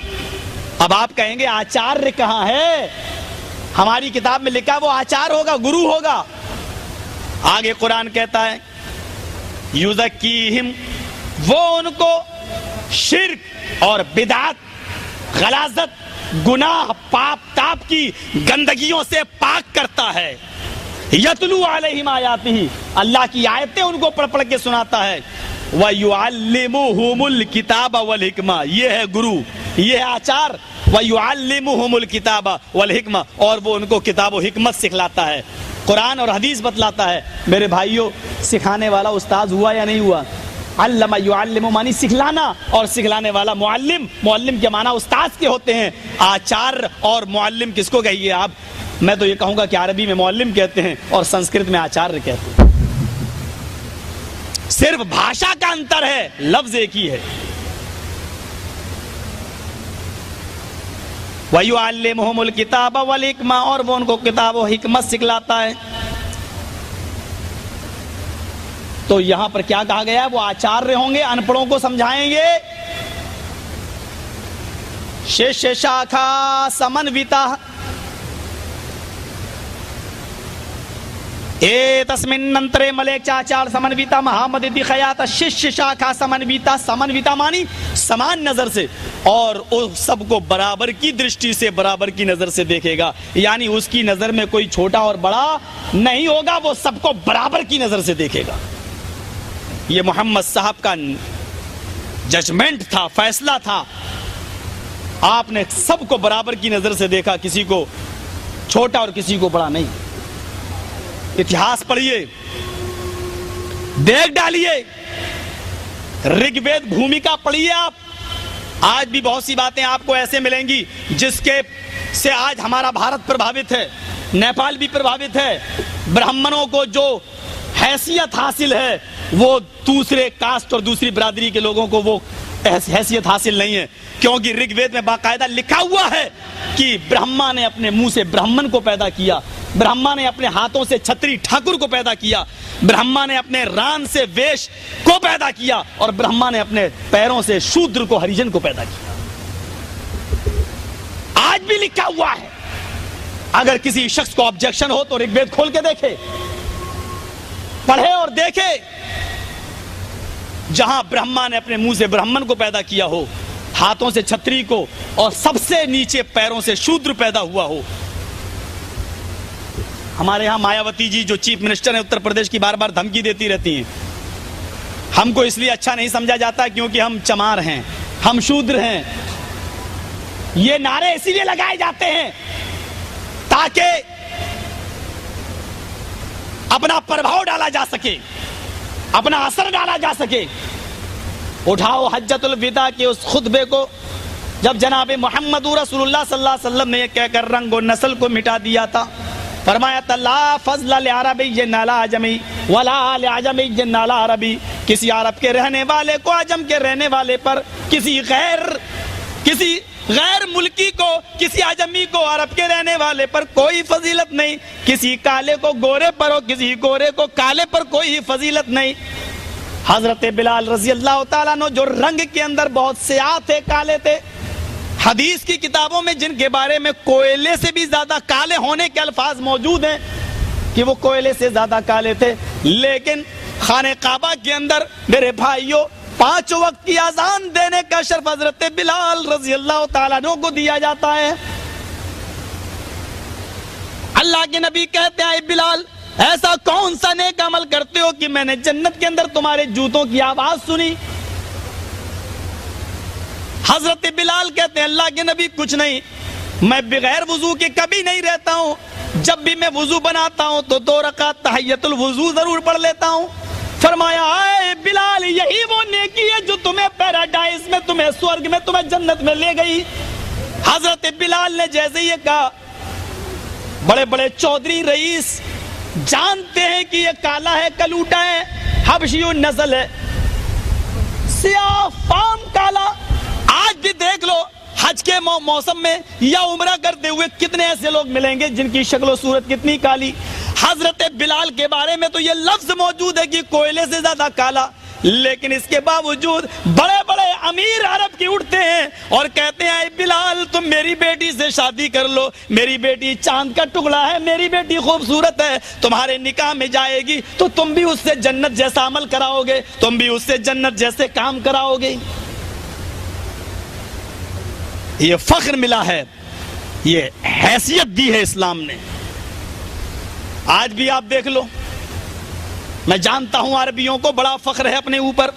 अब आप कहेंगे आचार्य कहां है? हमारी किताब में लिखा है वो आचार्य होगा, गुरु होगा। आगे कुरान कहता है युज़क्कीहिम, वो उनको शिर्क और बिदात, गलाजत, गुनाह, पाप ताप की गंदगियों से पाक करता है। यतलू अलैहिम आयातिही, अल्लाह की आयतें उनको पढ़ पढ़ के सुनाता है। व युअल्लिमुहुमुल किताब वल हिकमा, ये है गुरु, ये है आचार्य। व युअल्लिमुहुमुल किताब वल हिकमा, और वो उनको किताब व हिकमत सिखलाता है, कुरान और हदीस बतलाता है। मेरे भाइयों, सिखाने वाला उस्ताद हुआ या नहीं हुआ? अल्लमा युअल्लिमु मानी सिखलाना, और सिखलाने वाला मुअल्लिम, मुअल्लिम के माना उस्ताद के होते हैं। आचार्य और मुअल्लिम किसको कहिए आप? मैं तो ये कहूंगा कि अरबी में मुअल्लिम कहते हैं और संस्कृत में आचार्य कहते हैं। सिर्फ भाषा का अंतर है, लफ्ज एक ही है। वयुअल्लिमुहुमुल किताब वल हिकमा, और वो उनको किताब और हिकमत सिखलाता है। तो यहां पर क्या कहा गया है? वो आचार्य होंगे, अनपढ़ों को समझाएंगे। शिष्य शाखा समन्विता तस्मिन्नंतरे मलेचाचार समन्विता महामदिति खयात शिष्य शाखा समन्विता। समन्विता मानी समान नजर से, और उस सबको बराबर की दृष्टि से, बराबर की नजर से देखेगा, यानी उसकी नजर में कोई छोटा और बड़ा नहीं होगा, वो सबको बराबर की नजर से देखेगा। ये मोहम्मद साहब का जजमेंट था, फैसला था। आपने सबको बराबर की नजर से देखा, किसी को छोटा और किसी को बड़ा नहीं। इतिहास पढ़िए, देख डालिए, ऋग्वेद भूमिका पढ़िए आप। आज भी बहुत सी बातें आपको ऐसे मिलेंगी जिसके से आज हमारा भारत प्रभावित है, नेपाल भी प्रभावित है। ब्राह्मणों को जो हैसियत हासिल है वो दूसरे कास्ट और दूसरी बिरादरी के लोगों को वो हैसियत हासिल नहीं है, क्योंकि ऋग्वेद में बाकायदा लिखा हुआ है कि ब्रह्मा ने अपने मुंह से ब्राह्मण को पैदा किया, ब्रह्मा ने अपने हाथों से छत्री ठाकुर को पैदा किया, ब्रह्मा ने अपने रान से वेश को पैदा किया, और ब्रह्मा ने अपने पैरों से शूद्र को हरिजन को पैदा किया। आज भी लिखा हुआ है। अगर किसी शख्स को ऑब्जेक्शन हो तो ऋग्वेद खोल के देखे, पढ़े और देखे। जहां ब्रह्मा ने अपने मुंह से ब्राह्मण को पैदा किया हो, हाथों से छत्री को, और सबसे नीचे पैरों से शूद्र पैदा हुआ हो। हमारे यहां मायावती जी जो चीफ मिनिस्टर है उत्तर प्रदेश की, बार बार धमकी देती रहती हैं। हमको इसलिए अच्छा नहीं समझा जाता क्योंकि हम चमार हैं, हम शूद्र हैं। ये नारे इसीलिए लगाए जाते हैं ताकि अपना प्रभाव डाला जा सके, अपना असर डाला जा सके। उठाओ हज्जतुल विदा के उस खुतबे को, जब जनाब मोहम्मद रसूलुल्लाह सल्लल्लाहु अलैहि वसल्लम ने यह कहकर रंग और नस्ल को मिटा दिया था। फरमाया तला फज़ल लिअरबी नाला आजमी वला लिअजमी नाला अरबी। किसी अरब के रहने वाले को आजम के रहने वाले पर, किसी गैर मुल्की को, किसी आजमी को अरब के रहने वाले पर कोई फजीलत नहीं। किसी काले को गोरे पर और किसी गोरे को काले पर कोई फजीलत नहीं। हजरत बिलाल रजी अल्लाह ताला अन्हु जो रंग के अंदर बहुत स्याह थे, काले थे, हदीस की किताबों में जिनके बारे में कोयले से भी ज्यादा काले होने के अल्फाज मौजूद हैं कि वो कोयले से ज्यादा काले थे, लेकिन खाने काबा के अंदर मेरे भाइयों 5 वक्त की अजान देने का शर्फ हजरत बिलाल रजी अल्लाह ताला अन्हु को दिया जाता है। अल्लाह के नबी कहते हैं, बिलाल ऐसा कौन सा नेक अमल करते हो कि मैंने जन्नत के अंदर तुम्हारे जूतों की आवाज सुनी। हजरत बिलाल कहते हैं, अल्लाह के नबी कुछ नहीं, मैं बगैर वुजू के कभी नहीं रहता हूं। जब भी मैं वुजू बनाता हूं तो 2 रकात तहियतुल वुजू जरूर पढ़ लेता हूं। फरमाया, आए बिलाल, यही वो नेकी है जो तुम्हें पैराडाइज में, तुम्हें स्वर्ग में, तुम्हें जन्नत में ले गई। हजरत बिलाल ने जैसे ये कहा, बड़े बड़े चौधरी रईस जानते हैं कि ये काला है, कलूटा है, हबशी नस्ल है, सियाह फाम काला। आज भी देख लो हज के मौसम में या उम्रा करते हुए कितने ऐसे लोग मिलेंगे जिनकी शक्ल सूरत कितनी काली। हजरत बिलाल के बारे में तो ये लफ्ज मौजूद है कि कोयले से ज्यादा काला, लेकिन इसके बावजूद बड़े बड़े अमीर अरब के उठते हैं और कहते हैं, बिलाल तुम मेरी बेटी से शादी कर लो, मेरी बेटी चांद का टुकड़ा है, मेरी बेटी खूबसूरत है, तुम्हारे निकाह में जाएगी तो तुम भी उससे जन्नत जैसा अमल कराओगे, तुम भी उससे जन्नत जैसे काम कराओगे। ये फख्र मिला है, ये हैसियत दी है इस्लाम ने। आज भी आप देख लो, मैं जानता हूं अरबियों को बड़ा फख्र है अपने ऊपर,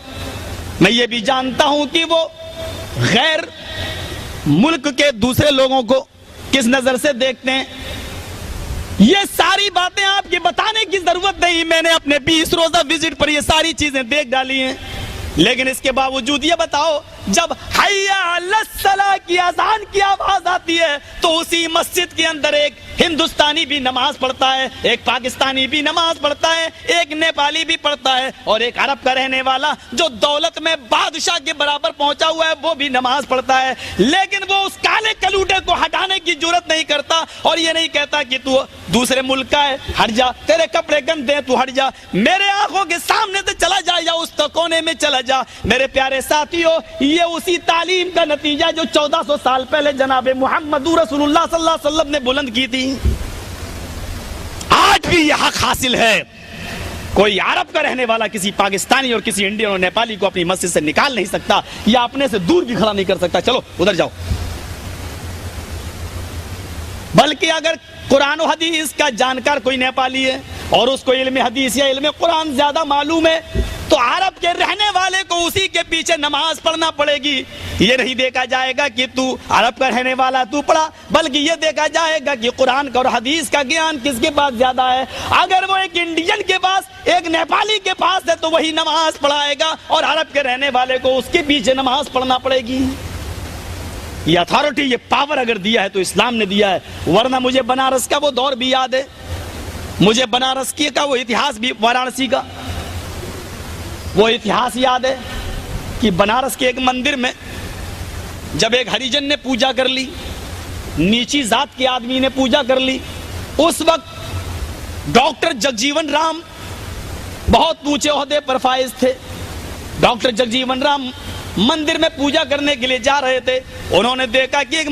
मैं ये भी जानता हूं कि वो गैर मुल्क के दूसरे लोगों को किस नजर से देखते हैं। ये सारी बातें आपकी बताने की जरूरत नहीं, मैंने अपने 20 रोजा विजिट पर ये सारी चीजें देख डाली हैं। लेकिन इसके बावजूद ये बताओ, जब हय्या अलस सलाह की अजान की आवाज आती है तो उसी मस्जिद के अंदर एक हिंदुस्तानी भी नमाज पढ़ता है, एक पाकिस्तानी भी नमाज पढ़ता है, एक नेपाली भी पढ़ता है, और एक अरब का रहने वाला जो दौलत में बादशाह के बराबर पहुंचा हुआ है वो भी नमाज पढ़ता है। लेकिन वो उस काले कलूटे को हटाने की जरूरत नहीं करता और ये नहीं कहता कि तू दूसरे मुल्क का है, हट जा, तेरे कपड़े गंदे, तू हट जा, मेरे आंखों के सामने से चला जा या उस कोने में चला जा। मेरे प्यारे साथियों, ये उसी तालीम का नतीजा जो 1400 साल पहले जनाब मोहम्मद रसूलुल्लाह सल्लल्लाहु अलैहि वसल्लम ने बुलंद की थी, आज भी यह हक हासिल है। कोई अरब का रहने वाला किसी पाकिस्तानी और किसी इंडियन और नेपाली को अपनी मस्जिद से निकाल नहीं सकता या अपने से दूर भी खड़ा नहीं कर सकता, चलो उधर जाओ। बल्कि अगर कुरान और हदीस का जानकार कोई नेपाली है और उसको इल्म हदीस या इल्म कुरान ज्यादा मालूम है तो अरब के रहने वाले को उसी के पीछे नमाज पढ़ना पड़ेगी। ये नहीं देखा जाएगा कि तू अरब का रहने वाला तू पढ़ा, बल्कि ये देखा जाएगा कि कुरान का और हदीस का ज्ञान किसके पास ज्यादा है। अगर वो एक इंडियन के पास, एक नेपाली के पास है तो वही नमाज पढ़ाएगा और अरब के रहने वाले को उसके पीछे नमाज पढ़ना पड़ेगी। ये अथॉरिटी, ये पावर अगर दिया है तो इस्लाम ने दिया है, वरना मुझे बनारस का वो दौर भी याद है, मुझे बनारस की का वो इतिहास भी, वाराणसी का वो इतिहास याद है कि बनारस के एक मंदिर में जब एक हरिजन ने पूजा कर ली, नीची जात के आदमी ने पूजा कर ली, उस वक्त डॉक्टर जगजीवन राम बहुत ऊंचे ओहदे पर फाइज थे। डॉक्टर जगजीवन राम मंदिर में पूजा करने के लिए जा रहे थे। उन्होंने देखा कि एक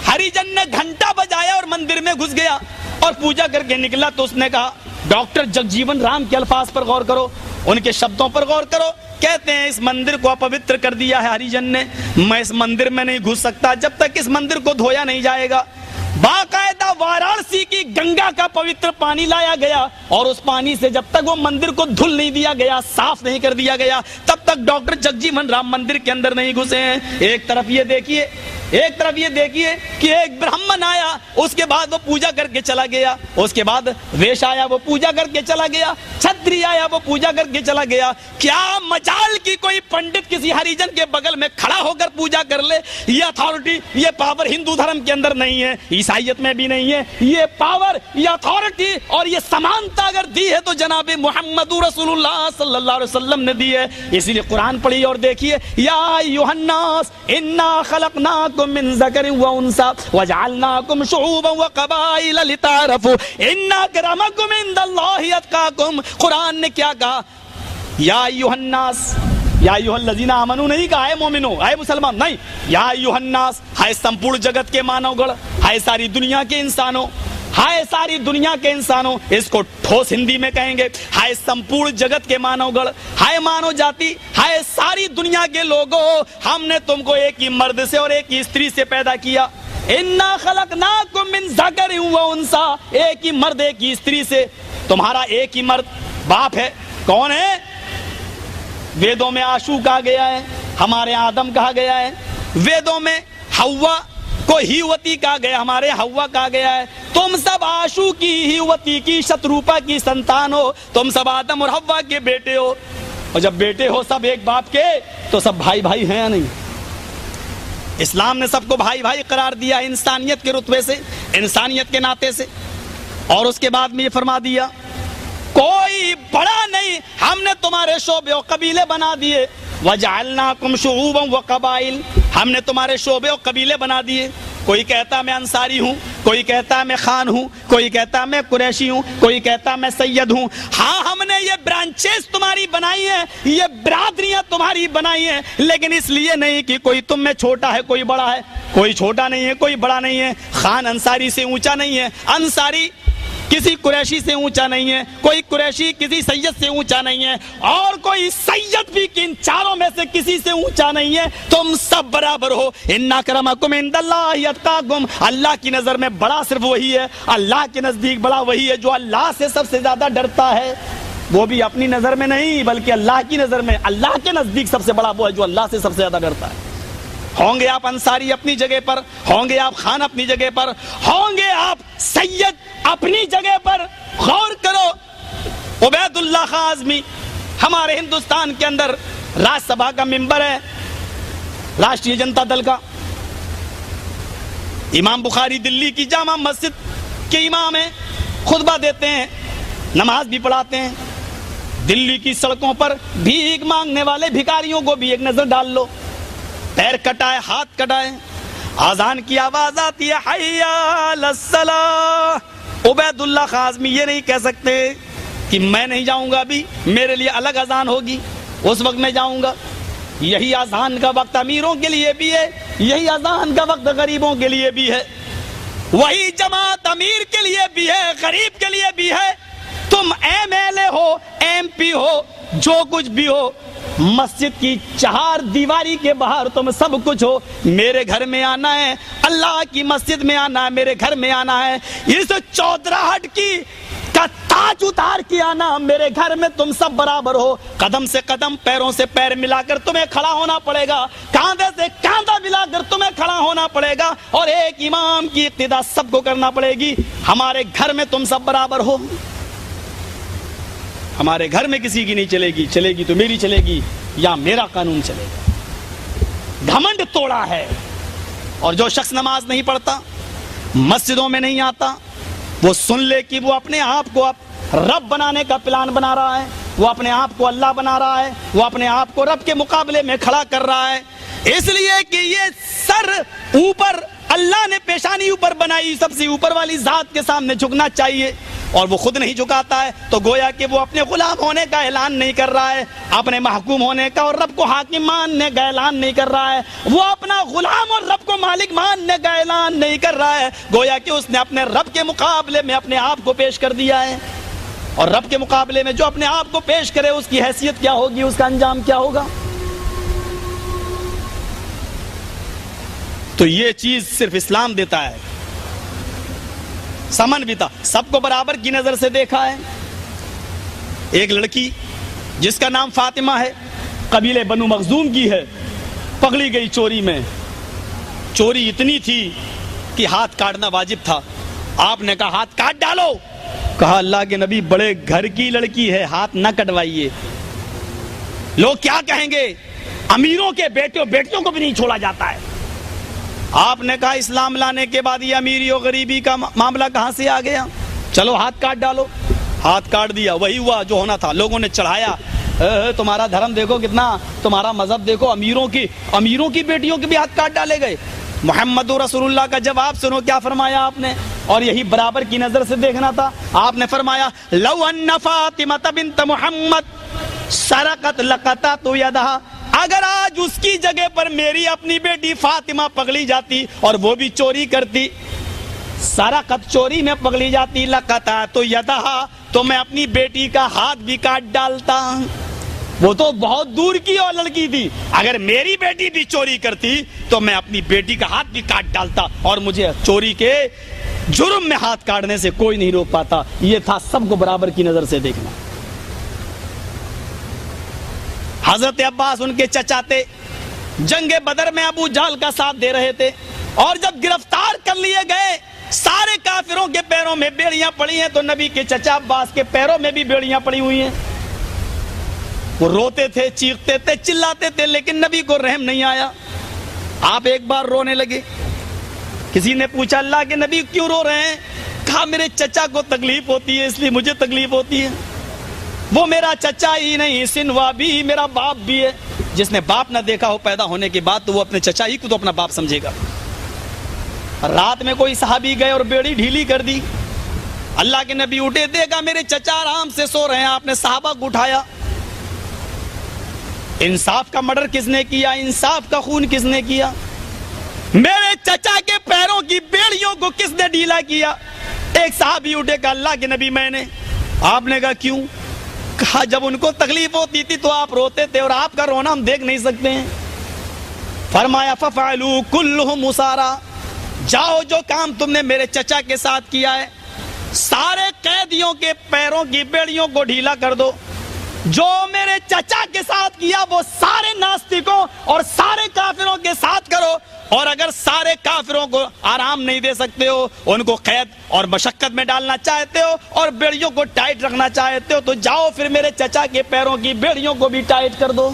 हरिजन ने घंटा बजाया और मंदिर में घुस गया और पूजा करके निकला। तो उसने कहा, डॉक्टर जगजीवन राम के अल्फाज पर गौर करो, उनके शब्दों पर गौर करो। कहते हैं इस मंदिर को अपवित्र कर दिया है हरिजन ने, मैं इस मंदिर में नहीं घुस सकता जब तक इस मंदिर को धोया नहीं जाएगा। बाकायदा वाराणसी की गंगा का पवित्र पानी लाया गया और उस पानी से जब तक वो मंदिर को धुल नहीं दिया गया, साफ नहीं कर दिया गया, तब तक डॉक्टर जगजीवन राम मंदिर के अंदर नहीं घुसे हैं। एक तरफ ये देखिए कि एक ब्राह्मण आया, उसके बाद वो पूजा करके चला गया, उसके बाद वेश आया, वो पूजा करके चला गया, छत्री आया, वो पूजा करके चला गया। क्या मजाल की कोई पंडित किसी हरिजन के बगल में खड़ा होकर पूजा कर ले? ये अथॉरिटी, ये पावर हिंदू धर्म के अंदर नहीं है, ईसाइयत में भी नहीं है। ये पावर, ये अथॉरिटी और ये समानता अगर दी है तो जनाब मोहम्मद रसूलुल्लाह सल्लल्लाहु अलैहि वसल्लम ने दी है। इसीलिए कुरान पढ़िए और देखिए, या अय्युहन्नास इन्ना खलकनाकुम मिन ज़करिन व उन्सा वजअलनाकुम शुऊबन व क़बाइल लितारफू इन्ना अक्रमकुम इंदल्लाहि अत्क़ाकुम। कुरान ने क्या कहा? या अय्युहन्नास, या अय्युहल्लज़ीना आमनू नहीं कहा है मोमिनो, है मुसलमान नहीं, या अय्युहन्नास है संपूर्ण जगत के मानवगण, है सारी दुनिया के इंसानों, हाय सारी दुनिया के इंसानों, इसको ठोस हिंदी में कहेंगे हाय संपूर्ण जगत के मानवगण, हाय मानव जाति, हाय सारी दुनिया के लोगों, हमने तुमको एक ही मर्द से और एक ही स्त्री से पैदा किया। इन्ना खलकनाकुम मिन ज़करिन व उन्सा, एक ही मर्द एक ही स्त्री से। तुम्हारा एक ही मर्द बाप है, कौन है? वेदों में आशू कहा गया है, हमारे आदम कहा गया है, वेदों में हव्वा को हिवती कहा गया, हमारे हव्वा कहा गया है। तुम सब आशू की, हिवती की, शत्रुपा की संतान हो, तुम सब आदम और हव्वा के बेटे हो। और जब बेटे हो सब एक बाप के, तो सब भाई भाई हैं या नहीं? इस्लाम ने सबको भाई भाई करार दिया इंसानियत के रुतबे से, इंसानियत के नाते से। और उसके बाद में ये फरमा दिया, कोई बड़ा नहीं, हमने तुम्हारे शोबे और कबीले बना दिए। वजअलनाकुम शुऊबन व क़बाइल, हमने तुम्हारे शोबे और कबीले बना दिए। कोई कहता मैं अंसारी हूँ, कोई कहता मैं खान हूँ, कोई कहता मैं कुरैशी हूँ, कोई कहता मैं सैयद हूँ। हाँ, हमने ये ब्रांचेस तुम्हारी बनाई है, ये बिरादरियां तुम्हारी बनाई हैं, लेकिन इसलिए नहीं कि कोई तुम में छोटा है कोई बड़ा है। कोई छोटा नहीं है, कोई बड़ा नहीं है। खान अंसारी से ऊंचा नहीं है, अंसारी किसी कुरैशी से ऊंचा नहीं है, कोई कुरैशी किसी सैयद से ऊंचा नहीं है, और कोई सैयद भी इन चारों में से किसी से ऊंचा नहीं है। तुम सब बराबर हो। इन्ना अक्रमकुम इंदल्लाहि अत्क़ाकुम, अल्लाह की नजर में बड़ा सिर्फ वही है, अल्लाह के नजदीक बड़ा वही है जो अल्लाह से सबसे ज्यादा डरता है। वो भी अपनी नजर में नहीं, बल्कि अल्लाह की नजर में, अल्लाह के नजदीक सबसे बड़ा वो है जो अल्लाह से सबसे ज्यादा डरता है। होंगे आप अंसारी अपनी जगह पर, होंगे आप खान अपनी जगह पर, होंगे आप सैयद अपनी जगह पर। गौर करो, उबैदुल्लाह खान आज़मी हमारे हिंदुस्तान के अंदर राज्यसभा का मेंबर है, राष्ट्रीय जनता दल का। इमाम बुखारी दिल्ली की जामा मस्जिद के इमाम हैं, खुतबा देते हैं, नमाज भी पढ़ाते हैं। दिल्ली की सड़कों पर भीख मांगने वाले भिखारियों को भी एक नजर डाल लो, पैर कटाए, हाथ कटाए, आजान की आवाज आती है हय्या अलस्सलाह। उबैदुल्लाह खाज़मी ये नहीं कह सकते कि मैं नहीं जाऊंगा, अभी मेरे लिए अलग अजान होगी, उस वक्त मैं जाऊंगा। यही अजान का वक्त अमीरों के लिए भी है, यही अजान का वक्त गरीबों के लिए भी है, वही जमात अमीर के लिए भी है, गरीब के लिए भी है। तुम MLA हो, MP हो, जो कुछ भी हो, मस्जिद की 4 दीवारी के बाहर तुम सब कुछ हो। मेरे घर में आना है, अल्लाह की मस्जिद में आना है, मेरे घर में आना है, इस चौधराहट की का ताज उतार के आना, मेरे घर में तुम सब बराबर हो। कदम से कदम, पैरों से पैर मिलाकर तुम्हें खड़ा होना पड़ेगा, कांधे से कांधा मिलाकर तुम्हें खड़ा होना पड़ेगा, और एक इमाम की इक्तिदा सबको करना पड़ेगी। हमारे घर में तुम सब बराबर हो, हमारे घर में किसी की नहीं चलेगी, चलेगी तो मेरी चलेगी या मेरा कानून चलेगा। घमंड तोड़ा है। और जो शख्स नमाज नहीं पढ़ता, मस्जिदों में नहीं आता, वो सुन ले कि वो अपने आप को अब रब बनाने का प्लान बना रहा है, वो अपने आप को अल्लाह बना रहा है, वो अपने आप को रब के मुकाबले में खड़ा कर रहा है। इसलिए कि ये सर ऊपर, अल्लाह ने पेशानी ऊपर बनाई, सबसे ऊपर वाली जात के सामने झुकना चाहिए, और वो खुद नहीं झुकाता है तो गोया कि वो अपने गुलाम होने का ऐलान नहीं कर रहा है, अपने महकूम होने का और रब को हाकिम मानने का ऐलान नहीं कर रहा है, वो अपना गुलाम और रब को मालिक मानने का ऐलान नहीं कर रहा है। गोया कि उसने अपने रब के मुकाबले में अपने आप को पेश कर दिया है, और रब के मुकाबले में जो अपने आप को पेश करे उसकी हैसियत क्या होगी, उसका अंजाम क्या होगा। तो ये चीज सिर्फ इस्लाम देता है, समन्विता, सबको बराबर की नजर से देखा है। एक लड़की जिसका नाम फातिमा है, कबीले बनु मखजूम की है, पकड़ी गई चोरी में। चोरी इतनी थी कि हाथ काटना वाजिब था। आपने कहा हाथ काट डालो, कहा अल्लाह के नबी बड़े घर की लड़की है, हाथ न कटवाइए, लोग क्या कहेंगे, अमीरों के बेटियों को भी नहीं छोड़ा जाता है। आपने कहा इस्लाम लाने के बाद ये अमीरी और गरीबी का मामला कहां से आ गया, चलो हाथ काट डालो। हाथ काट दिया, वही हुआ जो होना था। लोगों ने चढ़ाया, तुम्हारा धर्म देखो कितना, तुम्हारा मजहब देखो, अमीरों की बेटियों के भी हाथ काट डाले गए। मोहम्मद रसूलुल्लाह का जवाब सुनो, क्या फरमाया आपने, और यही बराबर की नजर से देखना था। आपने फरमाया लौ अन्ना फातिमा बिन्त मोहम्मद सरकत लक़ततु यदहा, अगर आज उसकी जगह पर मेरी अपनी बेटी फातिमा पकड़ी जाती और वो भी चोरी करती, सरकत चोरी में पकड़ी जाती, लक़ततु यदहा, तो मैं अपनी बेटी का हाथ भी काट डालता। वो तो बहुत दूर की और लड़की थी, अगर मेरी बेटी भी चोरी करती तो मैं अपनी बेटी का हाथ भी काट डालता, और मुझे चोरी के जुर्म में हाथ काटने से कोई नहीं रोक पाता। ये था सबको बराबर की नजर से देखना। हजरत अब्बास उनके चचा थे, जंगे बदर में अबू जहल का साथ दे रहे थे, और जब गिरफ्तार कर लिए गए, सारे काफिरों के पैरों में बेड़ियां पड़ी हैं, तो नबी के चचा अब्बास के पैरों में भी बेड़ियां पड़ी हुई हैं। वो रोते थे, चीखते थे, चिल्लाते थे, लेकिन नबी को रहम नहीं आया। आप एक बार रोने लगे। किसी ने पूछा अल्लाह के नबी क्यों रो रहे हैं, कहा मेरे चचा को तकलीफ होती है इसलिए मुझे तकलीफ होती है। वो मेरा चचा ही नहीं, सिनवा भी, मेरा बाप भी है। जिसने बाप ना देखा हो पैदा होने के बाद, तो वो अपने चचा ही को तो अपना बाप समझेगा। रात में कोई सहाबी गए और बेड़ी ढीली कर दी। अल्लाह के नबी उठे, देखा मेरे चचा आराम से सो रहे हैं, आपने सहाबा को उठाया। इंसाफ का मर्डर किसने किया, इंसाफ का खून किसने किया, मेरे चचा के पैरों की बेड़ियों को किसने ढीला किया। एक सहाबी उठे, कहा अल्लाह के नबी मैंने। आपने कहा क्यों, कहा जब उनको तकलीफ होती थी तो आप रोते थे, और आपका रोना हम देख नहीं सकते हैं। फरमाया फफअलू कुल्लुहुम मुसारा, जाओ जो काम तुमने मेरे चचा के साथ किया है, सारे कैदियों के पैरों की बेड़ियों को ढीला कर दो। जो मेरे चचा के साथ किया वो सारे नास्तिकों और सारे काफिरों के साथ करो, और अगर सारे काफिरों को आराम नहीं दे सकते हो, उनको कैद और मशक्कत में डालना चाहते हो, और बेड़ियों को टाइट रखना चाहते हो, तो जाओ फिर मेरे चचा के पैरों की बेड़ियों को भी टाइट कर दो।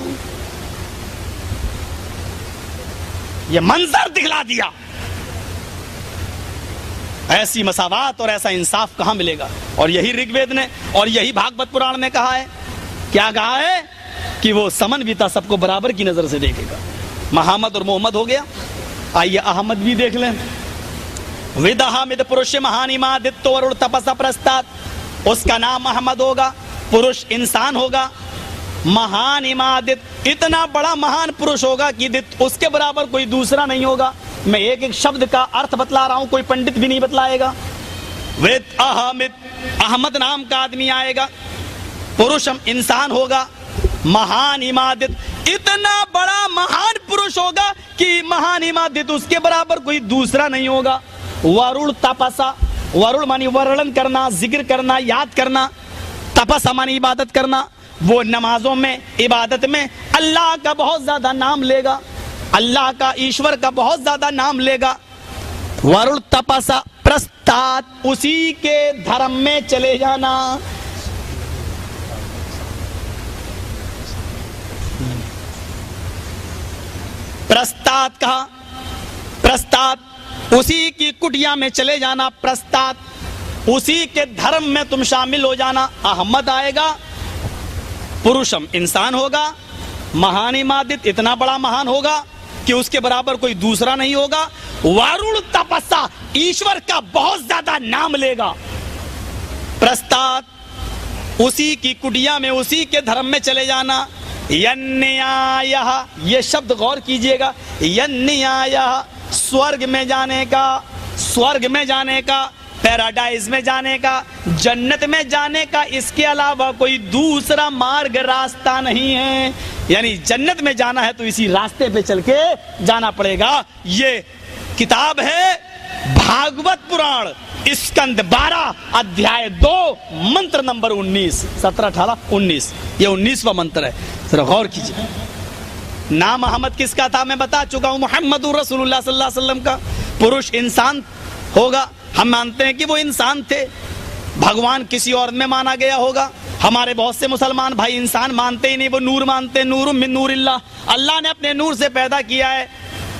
ये मंजर दिखला दिया। ऐसी मसावात और ऐसा इंसाफ कहाँ मिलेगा। और यही ऋग्वेद ने और यही भागवत पुराण में कहा है, क्या कहा है कि वो समन्विता सबको बराबर की नजर से देखेगा। मोहम्मद और मोहम्मद हो गया, आइए अहमद भी देख लें। विदहामिद पुरुष महानिमादित्य वरुण तपसा प्रस्ताद, उसका नाम अहमद होगा, पुरुष इंसान होगा। महान इमादित, इतना बड़ा महान पुरुष होगा कि उसके बराबर कोई दूसरा नहीं होगा। मैं एक एक शब्द का अर्थ बतला रहा हूं, कोई पंडित भी नहीं बतलाएगा। वेद अहमिद, अहमद नाम का आदमी आएगा, पुरुषम इंसान होगा, महान इमादित, इतना बड़ा महान पुरुष होगा कि महान इमादित उसके बराबर कोई दूसरा नहीं होगा। वरुण तपसा, वरुण मानी वर्णन करना, जिक्र करना, याद करना, तपसा मानी इबादत करना। वो नमाजों में, इबादत में अल्लाह का बहुत ज्यादा नाम लेगा, अल्लाह का, ईश्वर का बहुत ज्यादा नाम लेगा। वरुण तपसा प्रस्ताद, उसी के धर्म में चले जाना। प्रस्ताद कहा, प्रस्ताद उसी की कुटिया में चले जाना, प्रस्ताद उसी के धर्म में तुम शामिल हो जाना। अहमद आएगा, पुरुषम इंसान होगा, महान इमादित, इतना बड़ा महान होगा कि उसके बराबर कोई दूसरा नहीं होगा। वरुण तपस्या, ईश्वर का बहुत ज्यादा नाम लेगा। प्रस्ताद उसी की कुटिया में, उसी के धर्म में चले जाना। यन्याय, ये शब्द गौर कीजिएगा, यन्याय स्वर्ग में जाने का, स्वर्ग में जाने का, पैराडाइज में जाने का, जन्नत में जाने का, इसके अलावा कोई दूसरा मार्ग रास्ता नहीं है। यानी जन्नत में जाना है तो इसी रास्ते पे चल के जाना पड़ेगा। ये किताब है भागवत पुराण, स्कंद 12 अध्याय 2 मंत्र नंबर 19, 17, 18, 19, ये 19वां मंत्र है। जरा गौर कीजिए। नाम अहमद किसका था मैं बता चुका हूं, मुहम्मदुर रसूलुल्लाह सल्लल्लाहु अलैहि वसल्लम का। पुरुष इंसान होगा, हम मानते हैं कि वो इंसान थे, भगवान किसी और में माना गया होगा। हमारे बहुत से मुसलमान भाई इंसान मानते ही नहीं, वो नूर मानते हैं, नूर मिन नूरिल्लाह, अल्लाह ने अपने नूर से पैदा किया है।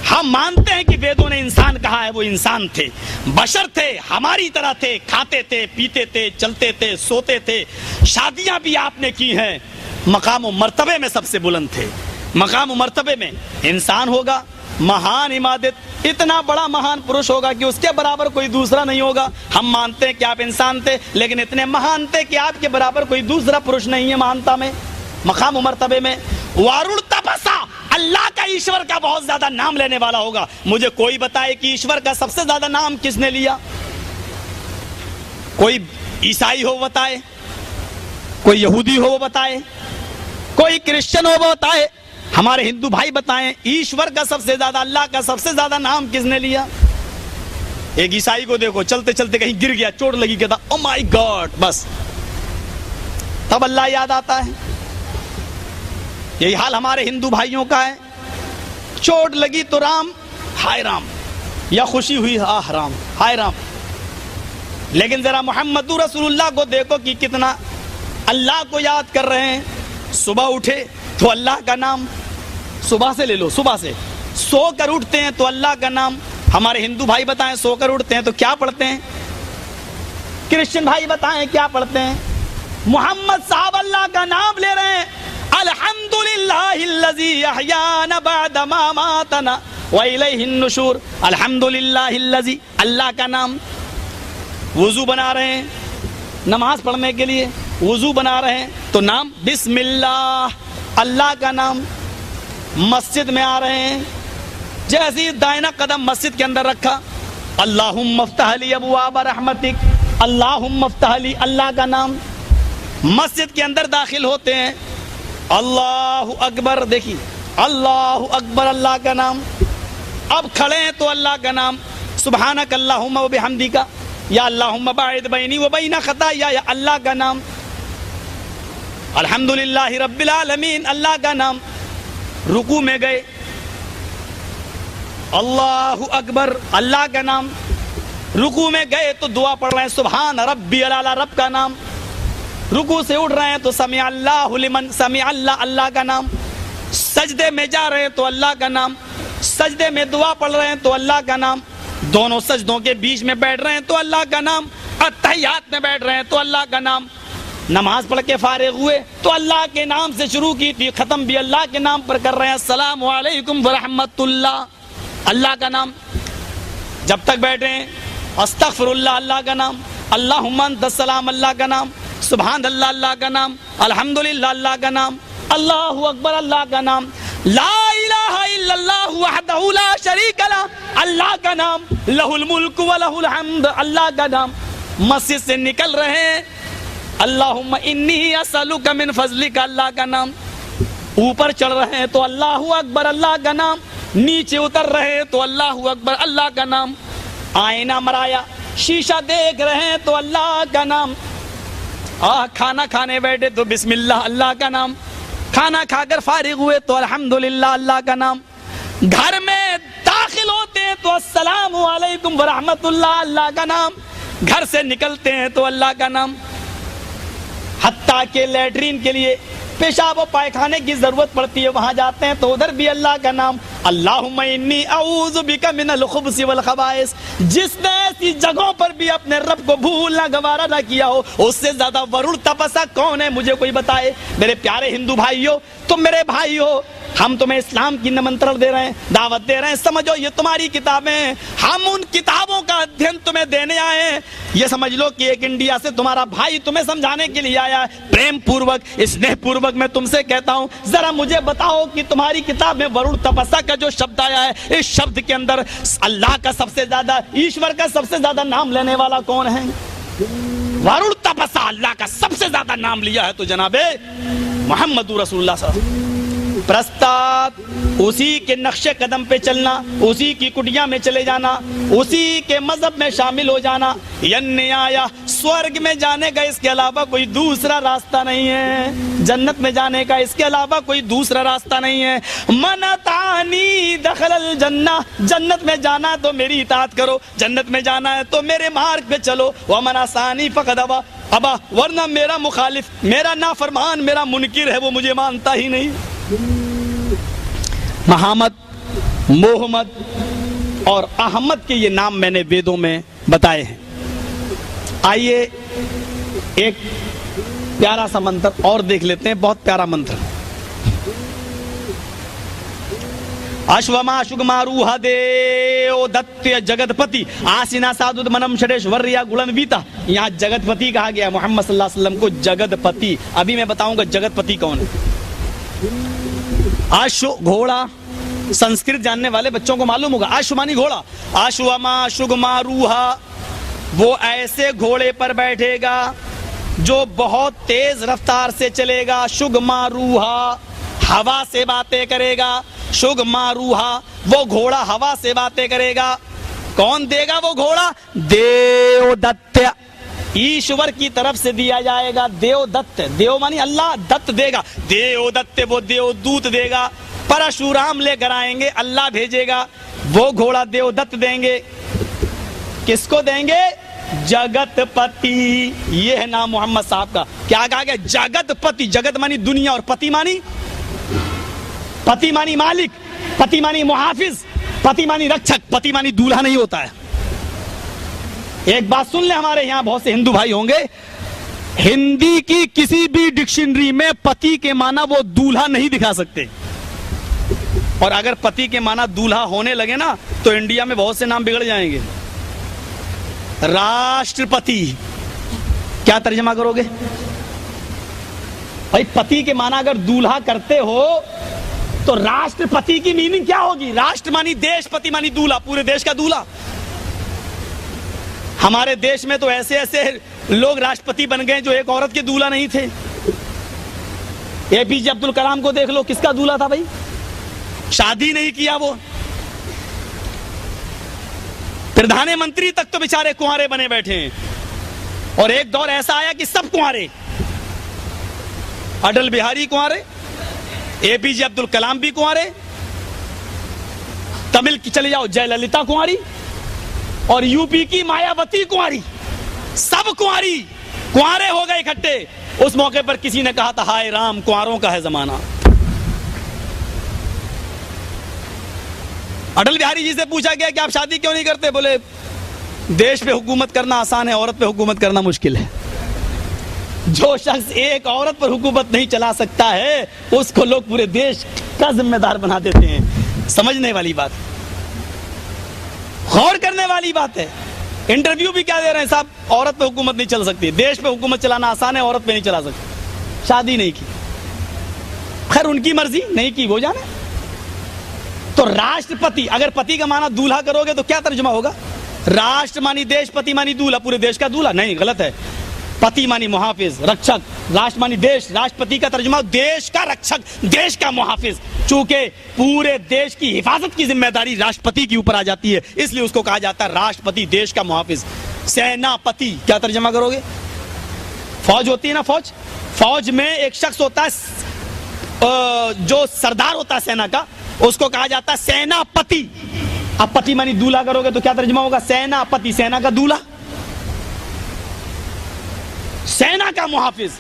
हम मानते हैं कि वेदों ने इंसान कहा है, वो इंसान थे, बशर थे, हमारी तरह थे, खाते थे, पीते थे, चलते थे, सोते थे, शादियां भी आपने की हैं, मकाम व मर्तबे में सबसे बुलंद थे, मकाम व मर्तबे में इंसान होगा, महान इमादत, इतना बड़ा महान पुरुष होगा कि उसके बराबर कोई दूसरा नहीं होगा। हम मानते हैं कि आप इंसान थे, लेकिन इतने महान थे कि आपके बराबर कोई दूसरा पुरुष नहीं है महानता में, मकाम व मर्तबे में। वारुण तपसा, अल्लाह का, ईश्वर का बहुत ज्यादा नाम लेने वाला होगा। मुझे कोई बताए कि ईश्वर का सबसे ज्यादा नाम किसने लिया? कोई ईसाई हो बताए, कोई यहूदी हो बताए, कोई क्रिश्चियन हो बताए, हमारे हिंदू भाई बताएं ईश्वर का सबसे ज्यादा, अल्लाह का सबसे ज्यादा नाम किसने लिया? एक ईसाई को देखो, चलते चलते कहीं गिर गया, चोट लगी, कहता ओ माय गॉड, बस तब अल्लाह याद आता है। यही हाल हमारे हिंदू भाइयों का है, चोट लगी तो राम, हाय राम, या खुशी हुई आह राम, हाय राम। लेकिन जरा मोहम्मदुर रसूलुल्लाह को देखो कि कितना अल्लाह को याद कर रहे हैं। सुबह उठे तो अल्लाह का नाम, सुबह से ले लो, सुबह से सोकर उठते हैं तो अल्लाह का नाम। हमारे हिंदू भाई बताएं सोकर उठते हैं तो क्या पढ़ते हैं? क्रिश्चियन भाई बताएं क्या पढ़ते हैं? मोहम्मद साहब अल्लाह का नाम ले रहे हैं, अल्हम्दुलिल्लाहिल्लज़ी अहयाना बअदा मा मातना व इलैहिन नुशूर, अल्हम्दुलिल्लाहिल्लज़ी, अल्लाह का नाम। वुजू बना रहे हैं नमाज पढ़ने के लिए, वुजू बना रहे हैं तो नाम बिस्मिल्लाह, अल्लाह का नाम। मस्जिद में आ रहे हैं, जैसे ही दाहिना कदम मस्जिद के अंदर रखा, अल्लाहुम्मा फ़्तह ली अबवाब रहमतिक, अल्लाहुम्मा फ़्तह ली, अल्लाह का नाम। मस्जिद के अंदर दाखिल होते हैं, अल्लाहु अकबर, देखिए अल्लाहु अकबर, अल्लाह का नाम। अब खड़े हैं तो अल्लाह का नाम, सुब्हानक अल्लाहुम्मा व बिहम्दिका, या अल्लाहुम्मा बाइद बैनी व बैना खताया, या अल्लाह का नाम। अल्हम्दुलिल्लाहि रब्बिल आलमीन, अल्लाह का नाम। रुकू में गए, अल्लाहु अकबर, अल्लाह का नाम। रुकू में गए तो दुआ पढ़ रहे हैं, सुभान रब्बियल आला, रब का नाम। रुकू से उठ रहे हैं तो समी अल्लाहु लिमन, समी अल्लाह, अल्लाह का नाम। सजदे में जा रहे हैं तो अल्लाह का नाम, सजदे में दुआ पढ़ रहे हैं तो अल्लाह का नाम। दोनों सजदों के बीच में बैठ रहे हैं तो अल्लाह का नाम, अत्तहियात में बैठ रहे हैं तो अल्लाह का नाम, नमाज पढ़ के फारिग हुए तो अल्लाह के नाम से शुरू की थी, खत्म भी अल्लाह के नाम पर कर रहे हैं, अस्सलामु अलैकुम व रहमतुल्लाह, अल्लाह का नाम। जब तक बैठे हैं अस्तगफिरुल्लाह अल्लाह का नाम, अल्लाहुम्मा अंतस्सलाम अल्लाह का नाम, सुभान अल्लाह अल्लाह का नाम, अल्हम्दुलिल्लाह अल्लाह का नाम, अल्लाहु अकबर अल्लाह का नाम, ला इलाहा इल्लल्लाह वहदहु ला शरीका लह अल्लाह का नाम, लहुल मुल्क व लहुल हम्द अल्लाह का नाम। मस्जिद से निकल रहे हैं अल्लाहुम्मा इन्नी असअलुका मिन फज़लिका अल्लाह का नाम, ऊपर चढ़ रहे हैं तो अल्लाहु अकबर अल्लाह का नाम, नीचे उतर रहे हैं तो अल्लाहु अकबर अल्लाह का नाम, आईना मराया शीशा देख रहे हैं तो अल्लाह का नाम, खाना खाने बैठे तो बिस्मिल्लाह अल्लाह का नाम, खाना खाकर फारिग हुए तो अल्हम्दुलिल्लाह अल्लाह का नाम, घर में दाखिल होते हैं तो अस्सलामु अलैकुम व रहमतुल्लाह अल्लाह का नाम, घर से निकलते हैं तो अल्लाह का नाम, हत्ता के लैट्रीन के लिए पेशाब और पायखाने की जरूरत पड़ती है वहां जाते हैं तो उधर भी अल्लाह का नाम, अल्लाहुम्मा इन्नी अऊज़ु बिका मिनल खुब्सी वल खबाइस। जिसने ऐसी जगहों पर भी अपने रब को भूलना गवारा ना किया हो, उससे ज्यादा वरुण तपस्या कौन है, मुझे कोई बताए। मेरे प्यारे हिंदू भाइयों, तुम मेरे भाई हो, हम तुम्हें इस्लाम की निमंत्रण दे रहे हैं, दावत दे रहे हैं, समझो ये तुम्हारी किताबें हैं, हम उन किताबों का अध्ययन तुम्हें देने आए हैं। ये समझ लो कि एक इंडिया से तुम्हारा भाई तुम्हें समझाने के लिए आया है, प्रेम पूर्वक स्नेह पूर्वक मैं तुमसे कहता हूं, जरा मुझे बताओ कि तुम्हारी किताब में वरुण तपस्या का जो शब्द आया है, इस शब्द के अंदर अल्लाह का सबसे ज्यादा, ईश्वर का सबसे ज्यादा नाम लेने वाला कौन है? वरुण तपस्या अल्लाह का सबसे ज्यादा नाम लिया है तो जनाबे मोहम्मद रसूलुल्लाह सल्लल्लाहु अलैहि वसल्लम। प्रस्ताव उसी के नक्शे कदम पे चलना, उसी की कुटिया में चले जाना, उसी के मजहब में शामिल हो जाना, यन्ने आया स्वर्ग में जाने का इसके अलावा कोई दूसरा रास्ता नहीं है, जन्नत में जाने का इसके अलावा कोई दूसरा रास्ता नहीं है। मनतानी दखलल जन्ना, जन्नत में जाना तो मेरी इताअत करो, जन्नत में जाना है तो मेरे मार्ग पे चलो, व मनासानी फक़द अबा, वरना मेरा मुखालिफ, मेरा नाफरमान, मेरा मुनकिर है, वो मुझे मानता ही नहीं। मोहम्मद, मोहम्मद और अहमद के ये नाम मैंने वेदों में बताए हैं। आइए एक प्यारा सा मंत्र और देख लेते हैं, बहुत प्यारा मंत्र। अश्वमा शुगमारूहा देव दत्त्य जगतपति आसिना साधुद मनम षडेश्वर्या गुणन्विता। यहाँ जगतपति कहा गया मोहम्मद सल्लल्लाहु अलैहि वसल्लम को, जगतपति। अभी मैं बताऊंगा जगतपति कौन है। अश्व घोड़ा, संस्कृत जानने वाले बच्चों को मालूम होगा, अश्व मानी घोड़ा। अश्वमा शुगमारूहा, वो ऐसे घोड़े पर बैठेगा जो बहुत तेज रफ्तार से चलेगा। शुगमारूहा, हवा से बातें करेगा। शुगमारूहा, वो घोड़ा हवा से बातें करेगा। कौन देगा वो घोड़ा? देवदत्त, ईश्वर की तरफ से दिया जाएगा। देवदत्त, देव मानी अल्लाह, दत्त देगा, देवदत्त वो देवदूत देगा। परशुराम लेकर आएंगे, अल्लाह भेजेगा, वो घोड़ा देवदत्त देंगे। किसको देंगे? जगतपति। ये है नाम मोहम्मद साहब का। क्या कहा गया? जगतपति। जगत मानी दुनिया और पति मानी, पति मानी मालिक, पति मानी मुहाफिज, पति मानी रक्षक, पति मानी दूल्हा नहीं होता है। एक बात सुन ले, हमारे यहाँ बहुत से हिंदू भाई होंगे, हिंदी की किसी भी डिक्शनरी में पति के माना वो दूल्हा नहीं दिखा सकते। और अगर पति के माना दूल्हा होने लगे ना तो इंडिया में बहुत से नाम बिगड़ जाएंगे। राष्ट्रपति, क्या तर्जमा करोगे भाई? पति के माना अगर दूल्हा करते हो तो राष्ट्रपति की मीनिंग क्या होगी? राष्ट्र मानी देश, पति मानी दूल्हा, पूरे देश का दूल्हा। हमारे देश में तो ऐसे ऐसे लोग राष्ट्रपति बन गए जो एक औरत के दूल्हा नहीं थे। एपीजे अब्दुल कलाम को देख लो, किसका दूल्हा था भाई? शादी नहीं किया वो। प्रधानमंत्री तक तो बेचारे कुंवारे बने बैठे हैं। और एक दौर ऐसा आया कि सब कुंवारे, अटल बिहारी कुंवारे, एपीजे अब्दुल कलाम भी कुंवारे, तमिल की चले जाओ जयललिता कुंवारी, और यूपी की मायावती कुंवारी, सब कुंवारी, कुंवारे हो गए इकट्ठे। उस मौके पर किसी ने कहा था, हाय राम, कुंवारों का है जमाना। अटल बिहारी जी से पूछा गया कि आप शादी क्यों नहीं करते, बोले देश पे हुकूमत करना आसान है, औरत पे हुकूमत करना मुश्किल है। जो शख्स एक औरत पर हुकूमत नहीं चला सकता है उसको लोग पूरे देश का जिम्मेदार बना देते हैं। समझने वाली बात, गौर करने वाली बात है। इंटरव्यू भी क्या दे रहे हैं साहब, औरत पे हुकूमत नहीं चल सकती, देश पे हुकूमत चलाना आसान है, औरत पे नहीं चला सकती। शादी नहीं की, खैर उनकी मर्जी, नहीं की वो जाने। तो राष्ट्रपति, अगर पति का माना दूल्हा करोगे तो क्या तर्जुमा होगा? राष्ट्र मानी देश, पति मानी दूल्हा, पूरे देश का दूल्हा नहीं, गलत है। पति मानी मुहाफिज, रक्षक, राष्ट्र मानी देश, राष्ट्रपति का तर्जुमा देश का रक्षक, देश का मुहाफिज। चूंकि पूरे देश की हिफाजत की जिम्मेदारी राष्ट्रपति के ऊपर आ जाती है, इसलिए उसको कहा जाता है राष्ट्रपति, देश का मुहाफिज। सेनापति क्या तर्जुमा करोगे? फौज होती है ना, फौज, फौज में एक शख्स होता है जो सरदार होता है सेना का, उसको कहा जाता है सेनापति। अब पति मानी दूल्हा करोगे तो क्या तर्जुमा होगा? सेनापति, सेना का दूल्हा, सेना का मुहाफिज।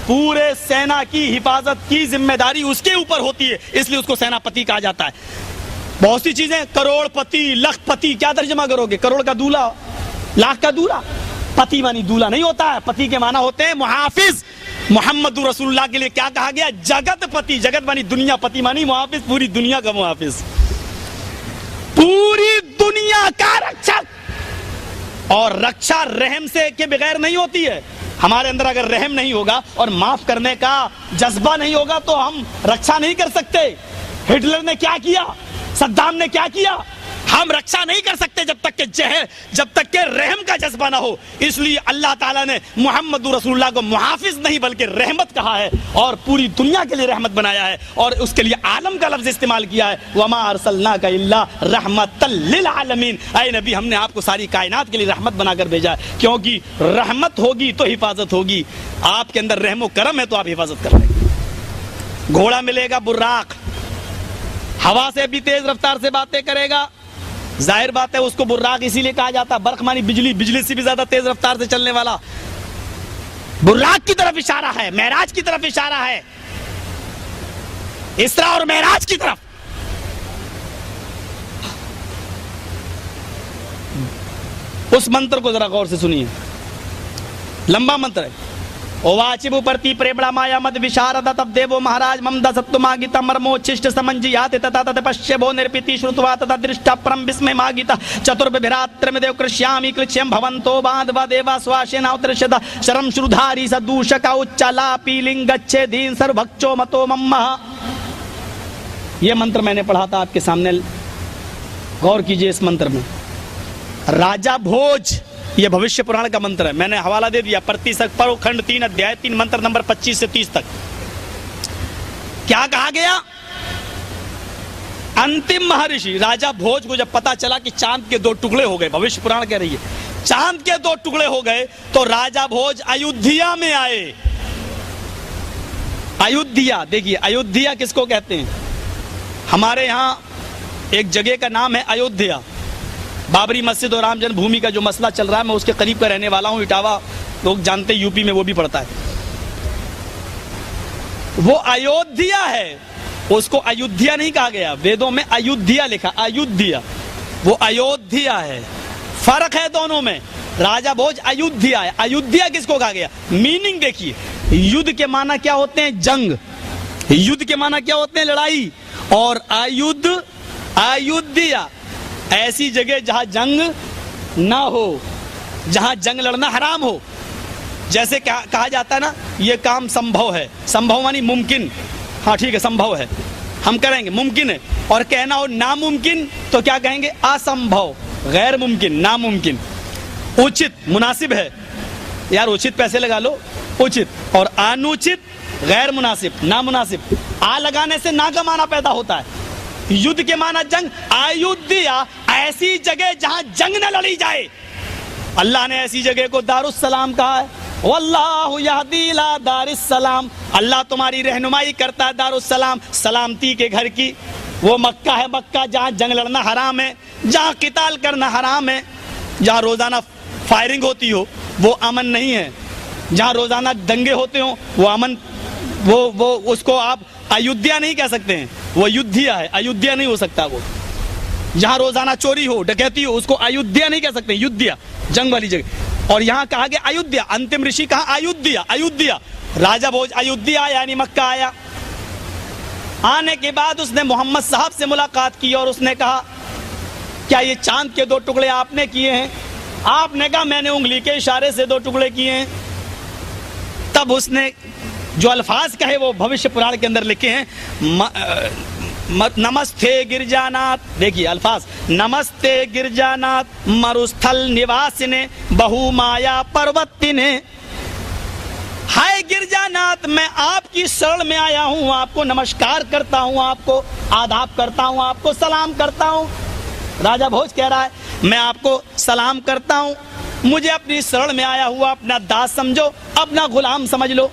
पूरे सेना की हिफाजत की जिम्मेदारी उसके ऊपर होती है, इसलिए उसको सेनापति कहा जाता है। बहुत सी चीजें, करोड़पति, लखपति, क्या तर्जुमा करोगे? करोड़ का दूल्हा, लाख का दूल्हा। पति मानी दूल्हा नहीं होता है, पति के माना होते हैं मुहाफिज। मोहम्मद रसूलुल्लाह के लिए क्या कहा गया? जगतपति, जगत मानी दुनिया, पति मानी मुहाफिज, पूरी दुनिया का मुहाफिज, पूरी दुनिया का रक्षक। और रक्षा रहम से के बगैर नहीं होती है। हमारे अंदर अगर रहम नहीं होगा और माफ करने का जज्बा नहीं होगा तो हम रक्षा नहीं कर सकते। हिटलर ने क्या किया, सद्दाम ने क्या किया, हम रक्षा नहीं कर सकते जब तक के रहम का जज्बा ना हो। इसलिए अल्लाह ताला ने मोहम्मद रसूलुल्लाह को मुहाफिज नहीं बल्कि रहमत कहा है और पूरी दुनिया के लिए रहमत बनाया है और उसके लिए आलम का लफ्ज इस्तेमाल किया है। वमा अरसलनाका इल्ला रहमतल लिल आलमीन, ऐ नबी हमने आपको सारी कायनात के लिए रहमत बनाकर भेजा है, क्योंकि रहमत होगी तो हिफाजत होगी। आपके अंदर रहमो करम है तो आप हिफाजत कर लेंगे। घोड़ा मिलेगा बुर्राक, हवा से भी तेज रफ्तार से बातें करेगा, जाहिर बात है उसको बुर्राक इसीलिए कहा जाता है। बर्क मानी बिजली, बिजली से भी ज्यादा तेज रफ्तार से चलने वाला। बुर्राक की तरफ इशारा है, मेराज की तरफ इशारा है, इसरा और मेराज की तरफ। उस मंत्र को जरा गौर से सुनिए, लंबा मंत्र है। ओवाचिबु प्रति प्रेमणा माया मद विशारद तब देवो महाराज ममदा सत्तुमागिता मर्मोच्छिष्ट समंजियाति तथा तत पश्यभो निर्पिति श्रुत्वा तथा दृष्टा परम विस्मय मागिता चतुर्भिरात्रमिदेव कृष्यामि कृष्यं भवन्तो बांधवा देवा स्वाशेनावतृष्यत शरम श्रुधारी सदूषका उच्चाला पीलिंग गच्छेदीन सर्वभक्षो मतो मम्मः। यह मंत्र मैंने पढ़ा था आपके सामने, गौर कीजिए इस मंत्र में। राजा भोज, यह भविष्य पुराण का मंत्र है, मैंने हवाला दे दिया। प्रतिशत पर खंड 3 अध्याय 3 मंत्र नंबर 25 से 30 तक। क्या कहा गया? अंतिम महर्षि राजा भोज को जब पता चला कि चांद के 2 टुकड़े हो गए, भविष्य पुराण कह रही है चांद के 2 टुकड़े हो गए, तो राजा भोज अयोध्या में आए। अयोध्या, देखिए अयोध्या किसको कहते हैं? हमारे यहां एक जगह का नाम है अयोध्या। बाबरी मस्जिद और राम जन्मभूमि का जो मसला चल रहा है, मैं उसके करीब का रहने वाला हूं। इटावा लोग जानते हैं, यूपी में वो भी पड़ता है। वो अयोध्या है, उसको अयोध्या नहीं कहा गया, वेदों में अयोध्या लिखा, अयोध्या, वो अयोध्या है। फर्क है दोनों में। राजा भोज अयोध्या है, अयोध्या किसको कहा गया? मीनिंग देखिए, युद्ध के माना क्या होते हैं? जंग। युद्ध के माना क्या होते हैं? लड़ाई। और अयुद्ध, अयोध्या ऐसी जगह जहां जंग ना हो, जहां जंग लड़ना हराम हो। जैसे कहा जाता है ना, यह काम संभव है, संभव मानी मुमकिन, हाँ ठीक है संभव है, हम करेंगे, मुमकिन है। और कहना हो नामुमकिन तो क्या कहेंगे? असंभव, गैर मुमकिन, नामुमकिन। उचित, मुनासिब है, यार उचित पैसे लगा लो, उचित। और अनुचित, गैर मुनासिब, नामुनासिब। आ लगाने से ना का माना पैदा होता है। युद्ध के माना जंग। अयोध्या ऐसी जगह जहां जंग न लड़ी जाए। अल्लाह ने ऐसी जगह को दारुस्सलाम कहा है। वल्लाहु यहदी इला दारिस्सलाम, अल्लाह तुम्हारी रहनुमाई करता है दारुस्सलाम, सलामती के घर की। वो मक्का है, मक्का जहां जंग लड़ना हराम है, जहां किताल करना हराम है, जहां रोजाना फायरिंग होती हो वो अमन नहीं है, जहां रोजाना दंगे होते हो वो अमन, वो उसको आप अयोध्या नहीं कह सकते हैं, वो अयोध्या है, अयोध्या नहीं हो सकता वो। जहां रोजाना चोरी हो, डकैती हो, उसको अयोध्या नहीं कह सकते, युद्ध, जंग वाली जगह। और यहां कहा गया अयोध्या, अंतिम ऋषि कहा अयोध्या, अयोध्या। राजा भोज अयोध्या यानी मक्का आया। आने के बाद उसने मोहम्मद साहब से मुलाकात की और उसने कहा क्या ये चांद के 2 टुकड़े आपने किए हैं? आपने कहा मैंने उंगली के इशारे से 2 टुकड़े किए हैं। तब उसने जो अल्फाज कहे वो भविष्य पुराण के अंदर लिखे हैं, नमस्ते गिरजानाथ, देखिए अल्फाज, नमस्ते गिरजानाथ मरुस्थल निवासिने बहुमाया पर्वतिने। हाय गिरजानाथ, मैं आपकी शरण में आया हूं, आपको नमस्कार करता हूं, आपको आदाब करता हूं, आपको सलाम करता हूं। राजा भोज कह रहा है मैं आपको सलाम करता हूं, मुझे अपनी शरण में आया हुआ अपना दास समझो, अपना गुलाम समझ लो।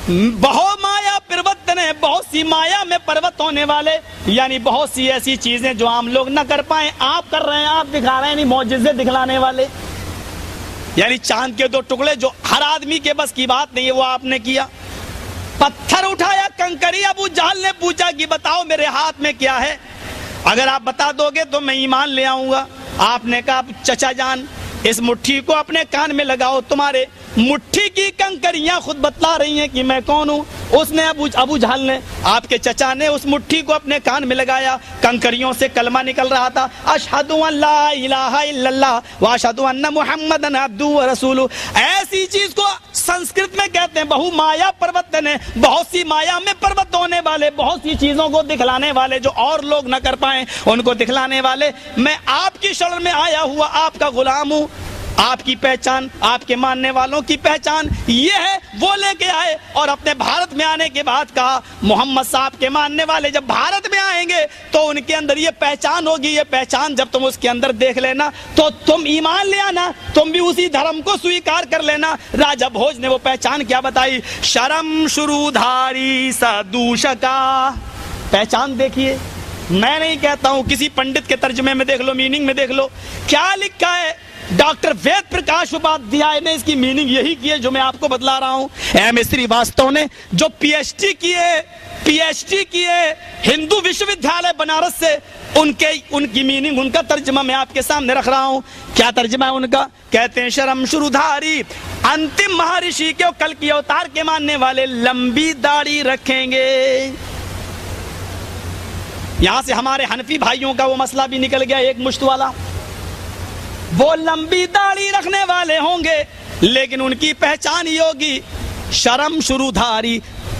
बहुमाया पर्वतन है, बहुत सी माया में पर्वत होने वाले, यानी बहुत सी ऐसी चीजें जो आम लोग न कर पाए आप कर रहे हैं, आप दिखा रहे हैं, यानी मौजिज़े दिखलाने वाले। यानी चांद के 2 टुकड़े जो हर आदमी के बस की बात नहीं है वो आपने किया। पत्थर उठाया, कंकरी, अबू जहल ने पूछा कि बताओ मेरे हाथ में क्या है, अगर आप बता दोगे तो मैं ईमान ले आऊंगा। आपने कहा चचा जान इस मुट्ठी को अपने कान में लगाओ, तुम्हारे मुट्ठी की कंकरियां खुद बतला रही हैं कि मैं कौन हूं। उसने अबू जहल ने, आपके चचा ने उस मुट्ठी को अपने कान में लगाया, कंकरियों से कलमा निकल रहा था, अशहदु अन ला इलाहा इल्लल्लाह व अशहदु अन्ना मुहम्मदन अब्दुहु व रसूलुहु। ऐसी चीज को संस्कृत में कहते हैं बहुमाया पर्वत ने, बहुत सी माया में पर्वत होने वाले, बहुत सी चीजों को दिखलाने वाले जो और लोग न कर पाए उनको दिखलाने वाले। मैं आपकी शरण में आया हुआ आपका गुलाम हूं। आपकी पहचान, आपके मानने वालों की पहचान ये है, वो लेके आए। और अपने भारत में आने के बाद कहा मोहम्मद साहब के मानने वाले जब भारत में आएंगे तो उनके अंदर ये पहचान होगी, ये पहचान जब तुम उसके अंदर देख लेना तो तुम ईमान ले आना, तुम भी उसी धर्म को स्वीकार कर लेना। राजा भोज ने वो पहचान क्या बताई, शरम शुरूधारी सदूषका। पहचान देखिए, मैं नहीं कहता हूं, किसी पंडित के तर्जुमे में देख लो, मीनिंग में देख लो क्या लिखा है। डॉक्टर वेद प्रकाश उपाध्याय ने इसकी मीनिंग यही की है जो मैं आपको बतला रहा हूं। एम श्रीवास्तव ने जो पीएचडी किए हिंदू विश्वविद्यालय बनारस से, उनकी मीनिंग, उनका तर्जमा मैं आपके सामने रख रहा हूं। क्या तर्जमा है उनका? कहते हैं शर्म शुरूधारी, अंतिम महर्षि के कल की अवतार के मानने वाले लंबी दाढ़ी रखेंगे। यहां से हमारे हनफी भाइयों का वो मसला भी निकल गया, एक मुश्त वाला। वो लंबी दाढ़ी रखने वाले होंगे लेकिन उनकी पहचान ये होगी शर्म शुरूधारी,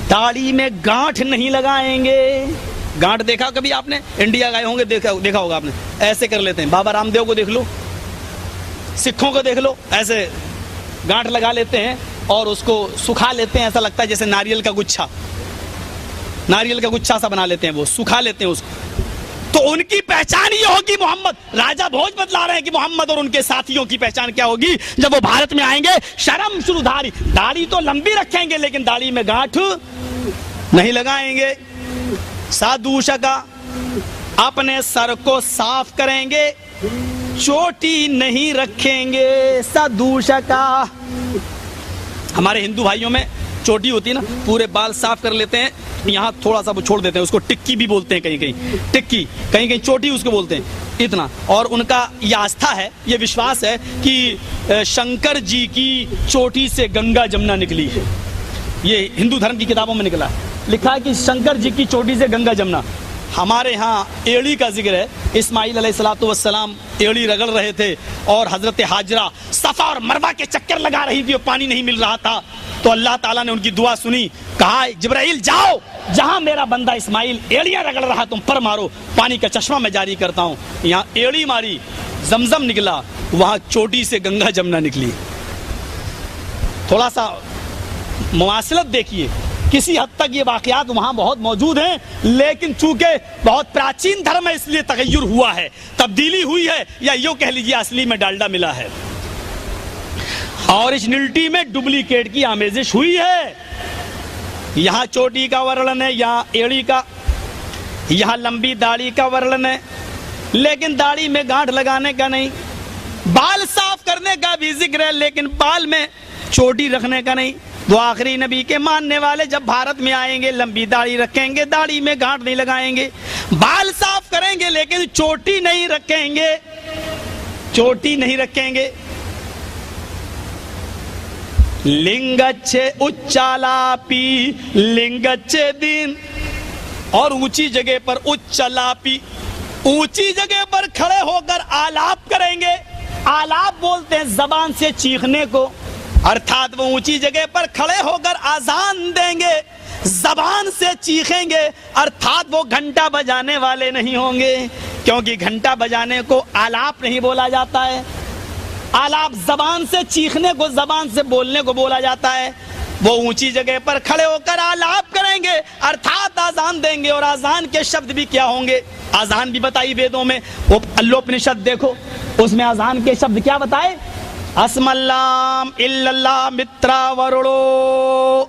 दाढ़ी में गांठ नहीं लगाएंगे। गांठ देखा कभी आपने? इंडिया गए होंगे, देखा होगा आपने, ऐसे कर लेते हैं। बाबा रामदेव को देख लो, सिखों को देख लो, ऐसे गांठ लगा लेते हैं और उसको सुखा लेते हैं, ऐसा लगता है जैसे नारियल का गुच्छा, नारियल का गुच्छा सा बना लेते हैं, वो सुखा लेते हैं उसको। तो उनकी पहचान ये होगी मोहम्मद। राजा भोज बतला रहे हैं कि मोहम्मद और उनके साथियों की पहचान क्या होगी जब वो भारत में आएंगे। शर्म शुरूधारी, दाढ़ी तो लंबी रखेंगे लेकिन दाढ़ी में गांठ नहीं लगाएंगे। सादूषका, अपने सर को साफ करेंगे, चोटी नहीं रखेंगे। सादूषका, हमारे हिंदू भाइयों में चोटी होती है ना, पूरे बाल साफ कर लेते हैं, यहाँ थोड़ा सा वो छोड़ देते हैं, उसको टिक्की भी बोलते हैं, कहीं कहीं टिक्की, कहीं कहीं चोटी उसको बोलते हैं, इतना। और उनका ये आस्था है, ये विश्वास है कि शंकर जी की चोटी से गंगा जमुना निकली है। ये हिंदू धर्म की किताबों में निकला है, लिखा है कि शंकर जी की चोटी से गंगा जमुना। हमारे यहाँ एड़ी का जिक्र है, इस्माइल अलैहिस्सलातु वस्सलाम एड़ी रगड़ रहे थे और हजरत हाजरा सफा और मरवा के चक्कर लगा रही थी और पानी नहीं मिल रहा था, तो अल्लाह ताला ने उनकी दुआ सुनी, कहा जिब्राइल जाओ, जहां मेरा बंदा इस्माइल एड़ियां रगड़ रहा तुम पर मारो, पानी का चश्मा मैं जारी करता हूं। यहाँ एड़ी मारी, जमजम निकला, वहां चोटी से गंगा जमुना निकली। थोड़ा सा मुआसलत देखिए, किसी हद तक ये वाकयात वहां बहुत मौजूद हैं, लेकिन चूंकि बहुत प्राचीन धर्म है इसलिए तगय्युर हुआ है, तब्दीली हुई है, या यूं कह लीजिए असली में डालडा मिला है, ओरिजिनलिटी में डुप्लीकेट की आमेजिश हुई है। यहां चोटी का वर्णन है, यहां एड़ी का, यहां लंबी दाढ़ी का वर्णन है, लेकिन दाढ़ी में गांठ लगाने का नहीं। बाल साफ करने का भी जिक्र है लेकिन बाल में चोटी रखने का नहीं। वो आखिरी नबी के मानने वाले जब भारत में आएंगे लंबी दाढ़ी रखेंगे, दाढ़ी में गांठ नहीं लगाएंगे। बाल साफ करेंगे लेकिन चोटी नहीं रखेंगे, चोटी नहीं रखेंगे। लिंगच्छे उच्चालापी लिंगच्छे दिन, और ऊंची जगह पर उच्चालापी, ऊंची जगह पर खड़े होकर आलाप करेंगे। आलाप बोलते हैं जबान से चीखने को, अर्थात वो ऊंची जगह पर खड़े होकर आजान देंगे, जबान से चीखेंगे, अर्थात वो घंटा बजाने वाले नहीं होंगे, क्योंकि घंटा बजाने को आलाप नहीं बोला जाता है। आलाप जबान से चीखने को, जबान से बोलने को बोला जाता है। वो ऊंची जगह पर खड़े होकर आलाप करेंगे, अर्थात आजान देंगे। और आजान के शब्द भी क्या होंगे, आजान भी बताई वेदों में। वो अल्लोपनिषद देखो, उसमें आजान के शब्द क्या बताए, अस्मल्लाम इल्लल्लाह मित्रा वरुणो,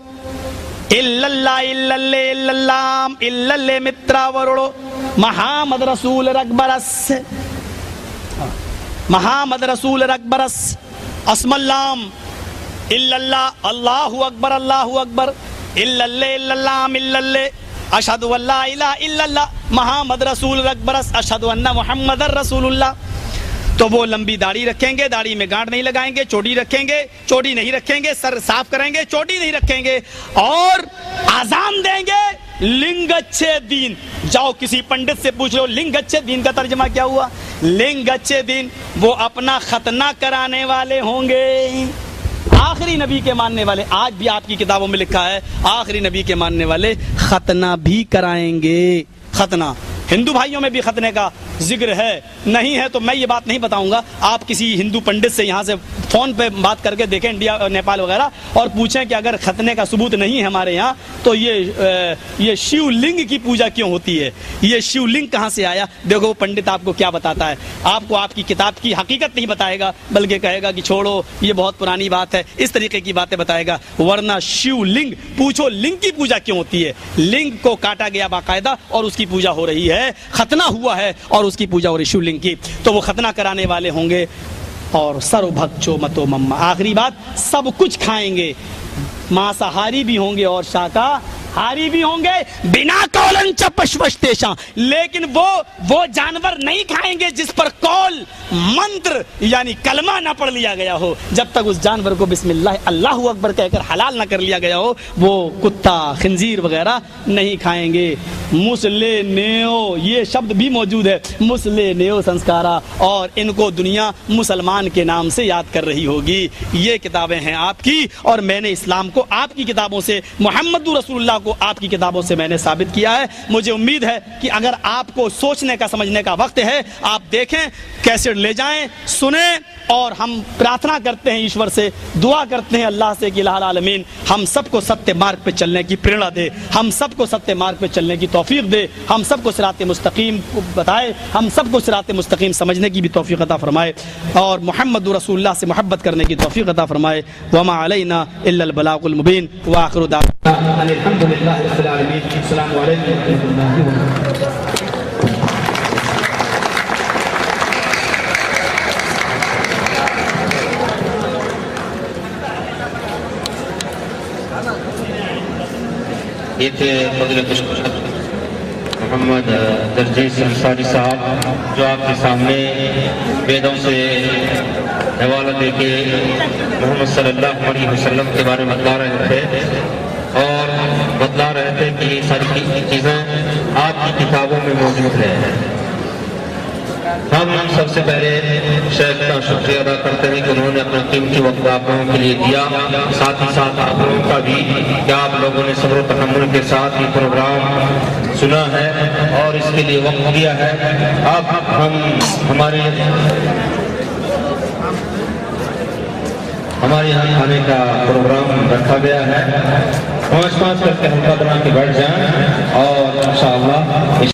इल्लल्लाह इल्लल्ले इल्लल्लाम इल्लल्ले मित्रा वरुणो, मोहम्मद रसूल रकबरस, मोहम्मद रसूल रकबरस, अस्मल्लाम इल्लल्लाह अल्लाहु अकबर इल्लल्ले इल्लल्लाम इल्लल्ले अशहदु अल्ला इलाहा इल्लल्लाह मोहम्मद रसूल रकबरस अशहदु अन्ना मुहम्मदर रसूलुल्लाह। तो वो लंबी दाढ़ी रखेंगे, दाढ़ी में गांठ नहीं लगाएंगे, चोटी रखेंगे, चोटी नहीं रखेंगे, सर साफ करेंगे, चोटी नहीं रखेंगे, और आजान देंगे लिंगच्छे दीन। जाओ किसी पंडित से पूछ लो लिंगच्छे दीन का तर्जमा क्या हुआ। लिंगच्छे दीन, वो अपना खतना कराने वाले होंगे, आखिरी नबी के मानने वाले। आज भी आपकी किताबों में लिखा है आखिरी नबी के मानने वाले खतना भी कराएंगे। खतना, हिंदू भाइयों में भी खतने का जिक्र है, नहीं है तो मैं ये बात नहीं बताऊंगा। आप किसी हिंदू पंडित से यहाँ से फोन पे बात करके देखें, इंडिया और नेपाल वगैरह, और पूछें कि अगर खतने का सबूत नहीं है हमारे यहाँ तो ये शिवलिंग की पूजा क्यों होती है, ये शिवलिंग कहाँ से आया। देखो वो पंडित आपको क्या बताता है, आपको आपकी किताब की हकीकत नहीं बताएगा, बल्कि कहेगा कि छोड़ो ये बहुत पुरानी बात है, इस तरीके की बातें बताएगा। वरना शिवलिंग, पूछो लिंग की पूजा क्यों होती है। लिंग को काटा गया बाकायदा और उसकी पूजा हो रही है, खतना हुआ है और उसकी पूजा हो रही शिवलिंग की, तो वो खतना कराने वाले होंगे। और सर्वभक्षो मतो मम्मा, आखिरी बात, सब कुछ खाएंगे, मांसाहारी भी होंगे और शाकाहारी भी होंगे, बिना कौलन च पशवस्तेषा, लेकिन वो जानवर नहीं खाएंगे जिस पर कौल मंत्र यानी कलमा ना पढ़ लिया गया हो। जब तक उस जानवर को बिस्मिल्लाह अल्लाहु अकबर कहकर हलाल ना कर लिया गया हो, वो कुत्ता खिंजीर वगैरह नहीं खाएंगे। मुसले नेओ, ये शब्द भी मौजूद है, मुसले नेओ संस्कारा, और इनको दुनिया मुसलमान के नाम से याद कर रही होगी। ये किताबें हैं आपकी, और मैंने इस्लाम को आपकी किताबों से, मोहम्मद रसूलुल्लाह को आपकी किताबों से मैंने साबित किया है। मुझे उम्मीद है कि अगर आपको सोचने का, समझने का वक्त है, आप देखें, कैसेट ले जाएं, सुने, और हम प्रार्थना करते हैं ईश्वर से, दुआ करते हैं अल्लाह से कि इलाहुल आलमीन हम सबको सत्य मार्ग पे चलने की प्रेरणा दे, हम सबको सत्य मार्ग पे चलने की तौफीक दे, हम सबको सिराते मुस्तकीम को बताए, हम सबको सिराते मुस्तकीम समझने की भी तौफीक अता फरमाए, और मोहम्मद रसूलुल्लाह से मोहब्बत करने की तौफीक अता फरमाए। वमा अलैना इल्लल बलागुल मुबीन व आखिरु दाअवाना अल्हम्दुलिल्लाहि रब्बिल आलमीन। अस्सलामु अलैकुम व रहमतुल्लाहि व बरकातुहू। ये थे फज़ीलत मोहम्मद दरजीस अंसारी साहब, जो आपके सामने वेदों से हवाला देके मोहम्मद सल्लल्लाहु अलैहि वसल्लम के बारे में बतला रहे थे, और बतला रहे थे कि ये सारी चीज़ें आपकी किताबों में मौजूद है। हम सबसे पहले शेख का शुक्रिया अदा करते हैं कि उन्होंने अपना कीमती वक्त आप लोगों के लिए दिया, साथ ही साथ आप लोगों का भी कि आप लोगों ने सब्र तहम्मुल के साथ ये प्रोग्राम सुना है और इसके लिए वक्त दिया है। अब हम हमारे यहाँ खाने का प्रोग्राम रखा गया है, 5-5 करके हल्का बना के बैठ जाएं और इंशाअल्लाह